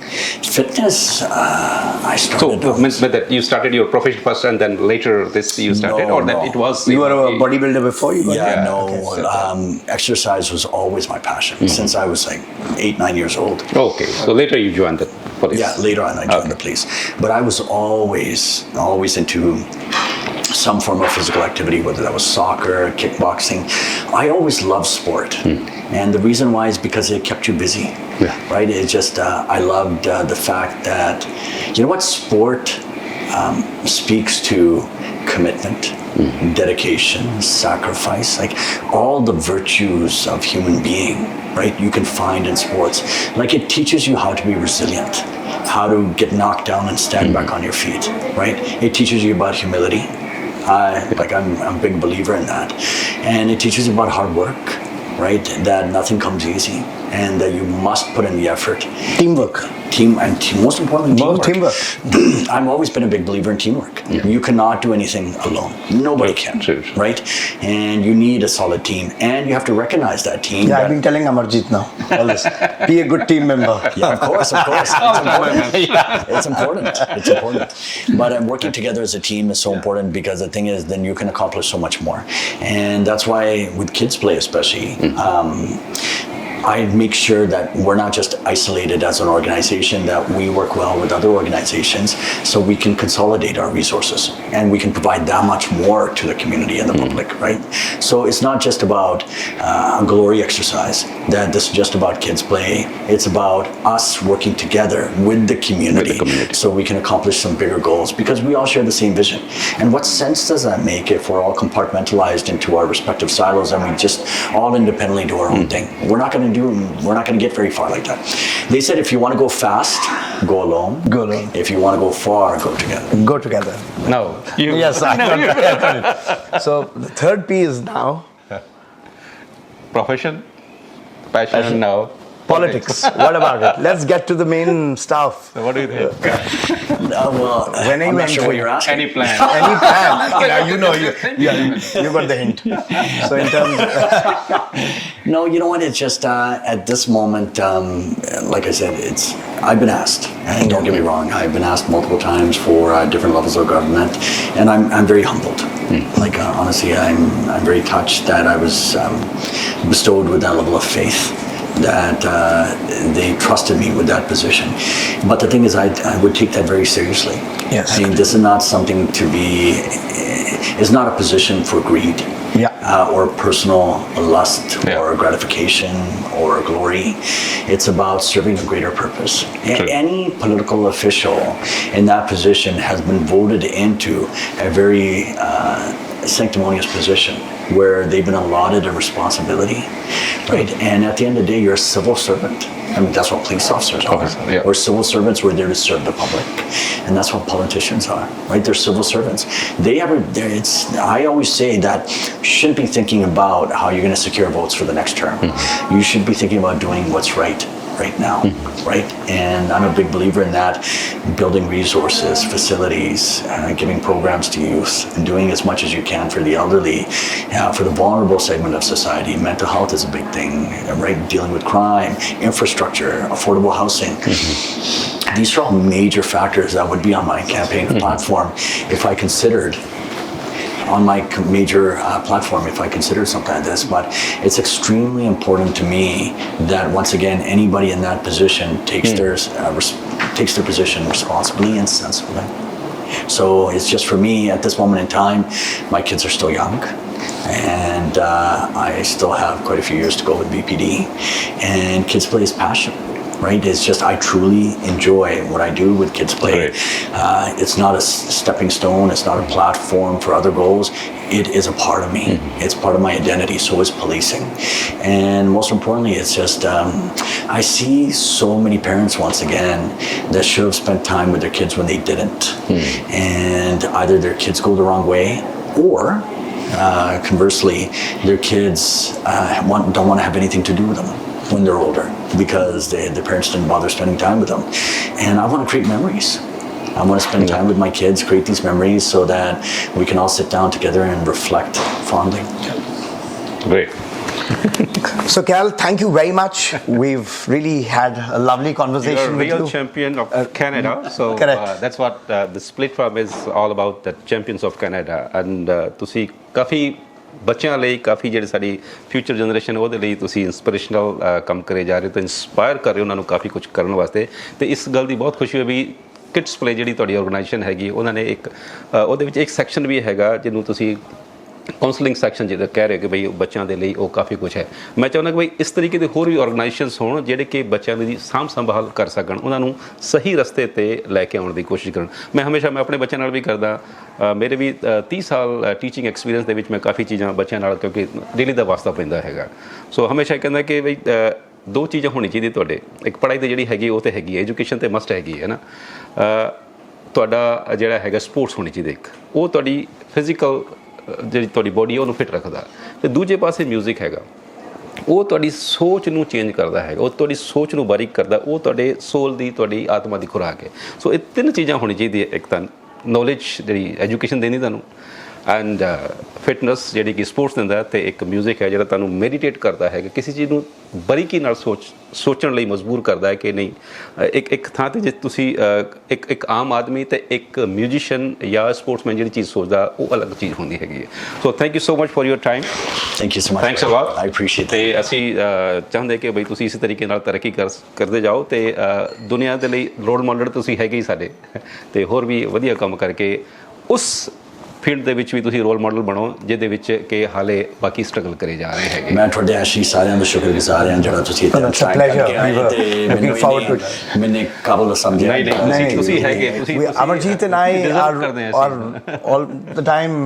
Fitness, I started. So, that you started your profession first and then later this you started? That it was... You were a bodybuilder before you got Exercise was always my passion since I was like 8-9 years old. Okay, so later you joined the police? Yeah, later on I joined the police. But I was always into some form of physical activity, whether that was soccer, kickboxing. I always loved sport. And the reason why is because it kept you busy, right? It's just, I loved the fact that, you know what, sport speaks to commitment, dedication, sacrifice, like all the virtues of human being, right? You can find in sports. Like it teaches you how to be resilient, how to get knocked down and stand back on your feet, right? It teaches you about humility. I'm a big believer in that. And it teaches you about hard work, right? That nothing comes easy and that you must put in the effort. Teamwork. Most importantly, teamwork. Teamwork. I've always been a big believer in teamwork. You cannot do anything alone. Nobody can, right? And you need a solid team, and you have to recognize that team. Yeah, I've been telling Amarjeet now all this. Be a good team member. Yeah, of course. It's important. It's important. But working together as a team is so important, because the thing is, then you can accomplish so much more. And that's why with KidsPlay especially, I make sure that we're not just isolated as an organization, that we work well with other organizations so we can consolidate our resources and we can provide that much more to the community and the public, right? So it's not just about a glory exercise, that this is just about KidsPlay. It's about us working together with the community so we can accomplish some bigger goals, because we all share the same vision. And what sense does that make if we're all compartmentalized into our respective silos and we just all independently do our own thing? We're not going to get very far like that. They said if you want to go fast, go alone. Go alone. If you want to go far, go together. Go together. No. You. Yes, I got it. So the third P is now Profession, passion, now. politics. What about it? Let's get to the main stuff. So what do you think? Well, When are I'm you not sure what entering? you're asking. Any plan? Any plan? Yeah, you know, you got the hint. So in terms No, you know what? It's just at this moment, like I said, I've been asked, and don't get me wrong, I've been asked multiple times for different levels of government, and I'm very humbled. Like honestly, I'm very touched that I was bestowed with that level of faith, that they trusted me with that position. But the thing is, I would take that very seriously. Yes. I mean, this is not something to be. It's not a position for greed. Or personal lust, or gratification, or glory. It's about serving a greater purpose. Any political official in that position has been voted into a very sanctimonious position where they've been allotted a responsibility, right? And at the end of the day, you're a civil servant. I mean, that's what police officers are. Or civil servants, we're there to serve the public. And that's what politicians are, right? They're civil servants. I always say that you shouldn't be thinking about how you're going to secure votes for the next term. You should be thinking about doing what's right now, right? And I'm a big believer in that, building resources, facilities, giving programs to youth, and doing as much as you can for the elderly, for the vulnerable segment of society. Mental health is a big thing, right? Dealing with crime, infrastructure, affordable housing. These are all major factors that would be on my campaign platform if I considered something like this. But it's extremely important to me that, once again, anybody in that position takes their position responsibly and sensibly. So it's just, for me at this moment in time, my kids are still young, and I still have quite a few years to go with BPD, and KidsPlay is passion. Right? It's just, I truly enjoy what I do with KidsPlay. It's not a stepping stone. It's not a platform for other goals. It is a part of me. It's part of my identity. So is policing. And most importantly, it's just, I see so many parents, once again, that should have spent time with their kids when they didn't. And either their kids go the wrong way, or conversely, their kids don't want to have anything to do with them when they're older, because the parents didn't bother spending time with them. And I want to create memories. I want to spend time with my kids, create these memories, so that we can all sit down together and reflect fondly. Great. So Kal, thank you very much. We've really had a lovely conversation with you. You're a real champion of Canada. So that's what the split farm is all about, the champions of Canada. And ਤੁਸੀਂ ਕਾਫੀ ਬੱਚਿਆਂ ਲਈ, ਕਾਫੀ ਜਿਹੜੇ ਸਾਡੀ future generation ਉਹਦੇ ਲਈ ਤੁਸੀਂ inspirational ਕੰਮ ਕਰੇ ਜਾ ਰਹੇ ਹੋ, ਤਾਂ ਇੰਸਪਾਇਰ ਕਰ ਰਹੇ ਹੋ ਉਹਨਾਂ ਨੂੰ ਕਾਫੀ ਕੁਝ ਕਰਨ ਵਾਸਤੇ। ਤੇ ਇਸ ਗੱਲ ਦੀ ਬਹੁਤ ਖੁਸ਼ੀ ਹੋਈ ਵੀ ਕਿਡਸ ਪਲੇ ਜਿਹੜੀ ਤੁਹਾਡੀ ਆਰਗੇਨਾਈਜੇਸ਼ਨ ਹੈਗੀ ਉਹਨਾਂ ਨੇ ਇੱਕ ਉਹਦੇ ਵਿੱਚ ਇੱਕ ਸੈਕਸ਼ਨ ਵੀ ਹੈਗਾ ਜਿਹਨੂੰ ਤੁਸੀਂ ਕਾਉਂਸਲਿੰਗ ਸੈਕਸ਼ਨ ਜਿਹੜਾ ਕਹਿ ਰਹੇ ਕਿ ਬਈ ਬੱਚਿਆਂ ਦੇ ਲਈ ਉਹ ਕਾਫੀ ਕੁਝ ਹੈ। ਮੈਂ ਚਾਹੁੰਦਾ ਕਿ ਬਈ ਇਸ ਤਰੀਕੇ ਦੇ ਹੋਰ ਵੀ ਆਰਗੇਨਾਈਜੇਸ਼ਨਸ ਹੋਣ ਜਿਹੜੇ ਕਿ ਬੱਚਿਆਂ ਦੀ ਸਾਂਭ ਸੰਭਾਲ ਕਰ ਸਕਣ, ਉਹਨਾਂ ਨੂੰ ਸਹੀ ਰਸਤੇ ਤੇ ਲੈ ਕੇ ਆਉਣ ਦੀ ਕੋਸ਼ਿਸ਼ ਕਰਨ। ਮੈਂ ਹਮੇਸ਼ਾ ਮੈਂ ਆਪਣੇ ਬੱਚਿਆਂ ਨਾਲ ਵੀ ਕਰਦਾ, ਮੇਰੇ ਵੀ 30 ਸਾਲ ਟੀਚਿੰਗ ਐਕਸਪੀਰੀਅੰਸ ਦੇ ਵਿੱਚ ਮੈਂ ਕਾਫੀ ਚੀਜ਼ਾਂ ਬੱਚਿਆਂ ਨਾਲ, ਕਿਉਂਕਿ ਡੇਲੀ ਦਾ ਵਾਸਤਾ ਪੈਂਦਾ ਹੈਗਾ। ਸੋ ਹਮੇਸ਼ਾ ਕਹਿੰਦਾ ਕਿ ਬਈ ਦੋ ਚੀਜ਼ਾਂ ਹੋਣੀ ਚਾਹੀਦੀ ਤੁਹਾਡੇ, ਇੱਕ ਪੜ੍ਹਾਈ ਤੇ ਜਿਹੜੀ ਹੈਗੀ ਉਹ ਤੇ ਹੈਗੀ ਹੈ, ਐਜੂਕੇਸ਼ਨ ਤੇ ਮਸਟ ਹੈਗੀ ਹੈ ਨਾ, ਤੁਹਾਡਾ ਜਿਹੜਾ ਹੈਗਾ ਸਪੋਰਟਸ ਹੋਣੀ ਚਾਹੀਦੀ ਇੱਕ, ਉਹ ਤੁਹਾਡੀ ਫਿਜ਼ੀਕਲ ਜਿਹੜੀ ਤੁਹਾਡੀ ਬੋਡੀ ਉਹਨੂੰ ਫਿਟ ਰੱਖਦਾ, ਤੇ ਦੂਜੇ ਪਾਸੇ ਮਿਊਜ਼ਿਕ ਹੈਗਾ ਉਹ ਤੁਹਾਡੀ ਸੋਚ ਨੂੰ ਚੇਂਜ ਕਰਦਾ ਹੈਗਾ, ਉਹ ਤੁਹਾਡੀ ਸੋਚ ਨੂੰ ਬਾਰੀਕ ਕਰਦਾ, ਉਹ ਤੁਹਾਡੇ ਸੋਲ ਦੀ ਤੁਹਾਡੀ ਆਤਮਾ ਦੀ ਖੁਰਾਕ ਹੈ। ਸੋ ਇਹ ਤਿੰਨ ਚੀਜ਼ਾਂ ਹੋਣੀ ਚਾਹੀਦੀ ਹੈ, ਇੱਕ ਤਾਂ ਨੌਲੇਜ ਜਿਹੜੀ ਐਜੂਕੇਸ਼ਨ ਦੇਣੀ ਤੁਹਾਨੂੰ, ਐਂਡ ਫਿਟਨੈਸ ਜਿਹੜੀ ਕਿ ਸਪੋਰਟਸ ਦਿੰਦਾ, ਅਤੇ ਇੱਕ ਮਿਊਜ਼ਿਕ ਹੈ ਜਿਹੜਾ ਤੁਹਾਨੂੰ ਮੈਡੀਟੇਟ ਕਰਦਾ ਹੈ ਕਿ ਕਿਸੇ ਚੀਜ਼ ਨੂੰ ਬਾਰੀਕੀ ਨਾਲ ਸੋਚਣ ਲਈ ਮਜਬੂਰ ਕਰਦਾ ਹੈ ਕਿ ਨਹੀਂ। ਇੱਕ ਥਾਂ 'ਤੇ ਜੇ ਤੁਸੀਂ ਇੱਕ ਆਮ ਆਦਮੀ ਅਤੇ ਇੱਕ ਮਿਊਜ਼ੀਸ਼ੀਅਨ ਜਾਂ ਸਪੋਰਟਸਮੈਨ ਜਿਹੜੀ ਚੀਜ਼ ਸੋਚਦਾ ਉਹ ਅਲੱਗ ਚੀਜ਼ ਹੁੰਦੀ ਹੈਗੀ ਹੈ। So thank you so much for your time. Thank you so much. Thanks a lot. I appreciate. ਅਤੇ ਅਸੀਂ ਚਾਹੁੰਦੇ ਕਿ ਬਈ ਤੁਸੀਂ ਇਸੇ ਤਰੀਕੇ ਨਾਲ ਤਰੱਕੀ ਕਰਦੇ ਜਾਓ, ਅਤੇ ਦੁਨੀਆ ਦੇ ਲਈ ਰੋਲ ਮਾਡਲ ਤੁਸੀਂ ਹੈਗੇ ਹੀ ਸਾਡੇ, ਅਤੇ ਹੋਰ ਵੀ ਵਧੀਆ ਕੰਮ ਕਰਕੇ ਉਸ ਫੀਲਡ ਦੇ ਵਿੱਚ ਵੀ ਤੁਸੀਂ ਰੋਲ ਮਾਡਲ ਬਣੋ ਜਿਹਦੇ ਵਿੱਚ ਕਿ ਹਾਲੇ ਬਾਕੀ ਸਟਰਗਲ ਕਰੇ ਜਾ ਰਹੇ ਹੈਗੇ। ਮੈਂ ਤੁਹਾਡੇ ਐਸ਼ੀ ਸਾਰਿਆਂ ਦਾ ਸ਼ੁਕਰਗੁਜ਼ਾਰ ਹਾਂ ਜਿਹੜਾ ਤੁਸੀਂ ਇੱਥੇ It's a pleasure. Looking forward to it. ਮੈਨੇ ਕਾਬਲ ਦਾ ਸਮਝਿਆ। ਨਹੀਂ, ਤੁਸੀਂ ਹੈਗੇ, Amarjeet and I are all the time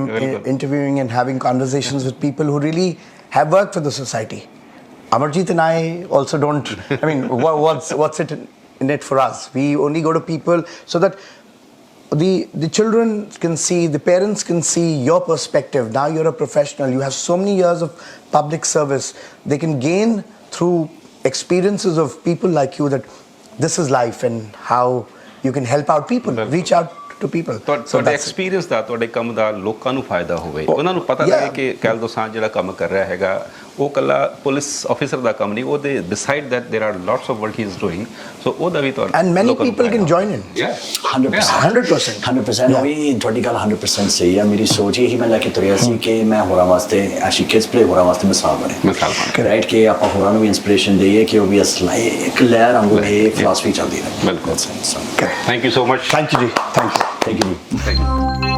interviewing and having conversations with people who really have worked for the society. Amarjeet and I also don't, I mean, what's it in it for us? We only go to people so that the children can see, the parents can see your perspective. Now you're a professional, you have so many years of public service. They can gain through experiences of people like you that this is life and how you can help out people, reach out to people. ਤੁਹਾਡੇ experience ਦਾ, ਤੁਹਾਡੇ ਕੰਮ ਦਾ ਲੋਕਾਂ ਨੂੰ ਫਾਇਦਾ ਹੋਵੇ, ਉਹਨਾਂ ਨੂੰ ਪਤਾ ਲੱਗੇ ਕਿ ਕੈਲ ਦੋਸਾਂਝ ਜਿਹੜਾ ਕੰਮ ਕਰ ਰਿਹਾ ਹੈਗਾ ਉਹ ਇਕੱਲਾ ਪੁਲਿਸ ਆਫੀਸਰ ਦਾ ਕੰਮ ਨਹੀਂ, ਉਹਦੇ beside that there are lots of work he is doing, so ਉਹਦਾ ਵੀ ਤੁਹਾਨੂੰ and many people can join in. 100%. ਉਹੀ ਤੁਹਾਡੀ ਗੱਲ 100% ਸਹੀ ਹੈ। ਮੇਰੀ ਸੋਚ ਇਹੀ ਮੈਂ ਲੈ ਕੇ ਤੁਰਿਆ ਸੀ ਕਿ ਮੈਂ ਹੋਰਾਂ ਵਾਸਤੇ ਐਸ਼ੀ ਕਿਡਸ ਪਲੇ ਹੋਰਾਂ ਵਾਸਤੇ ਮਿਸਾਲ ਬਣੇ, ਰਾਈਟ, ਕਿ ਆਪਾਂ ਹੋਰਾਂ ਨੂੰ ਵੀ ਇੰਸਪੀਰੇਸ਼ਨ ਦਈਏ ਕਿ ਉਹ ਵੀ ਇੱਕ ਲਹਿਰ ਵਾਂਗੂ ਇਹ ਫਿਲਾਸਫੀ ਚੱਲਦੀ ਰਹੇ। ਬਿਲਕੁਲ। Thank you so much. Thank you ji. Thank you. Thank you.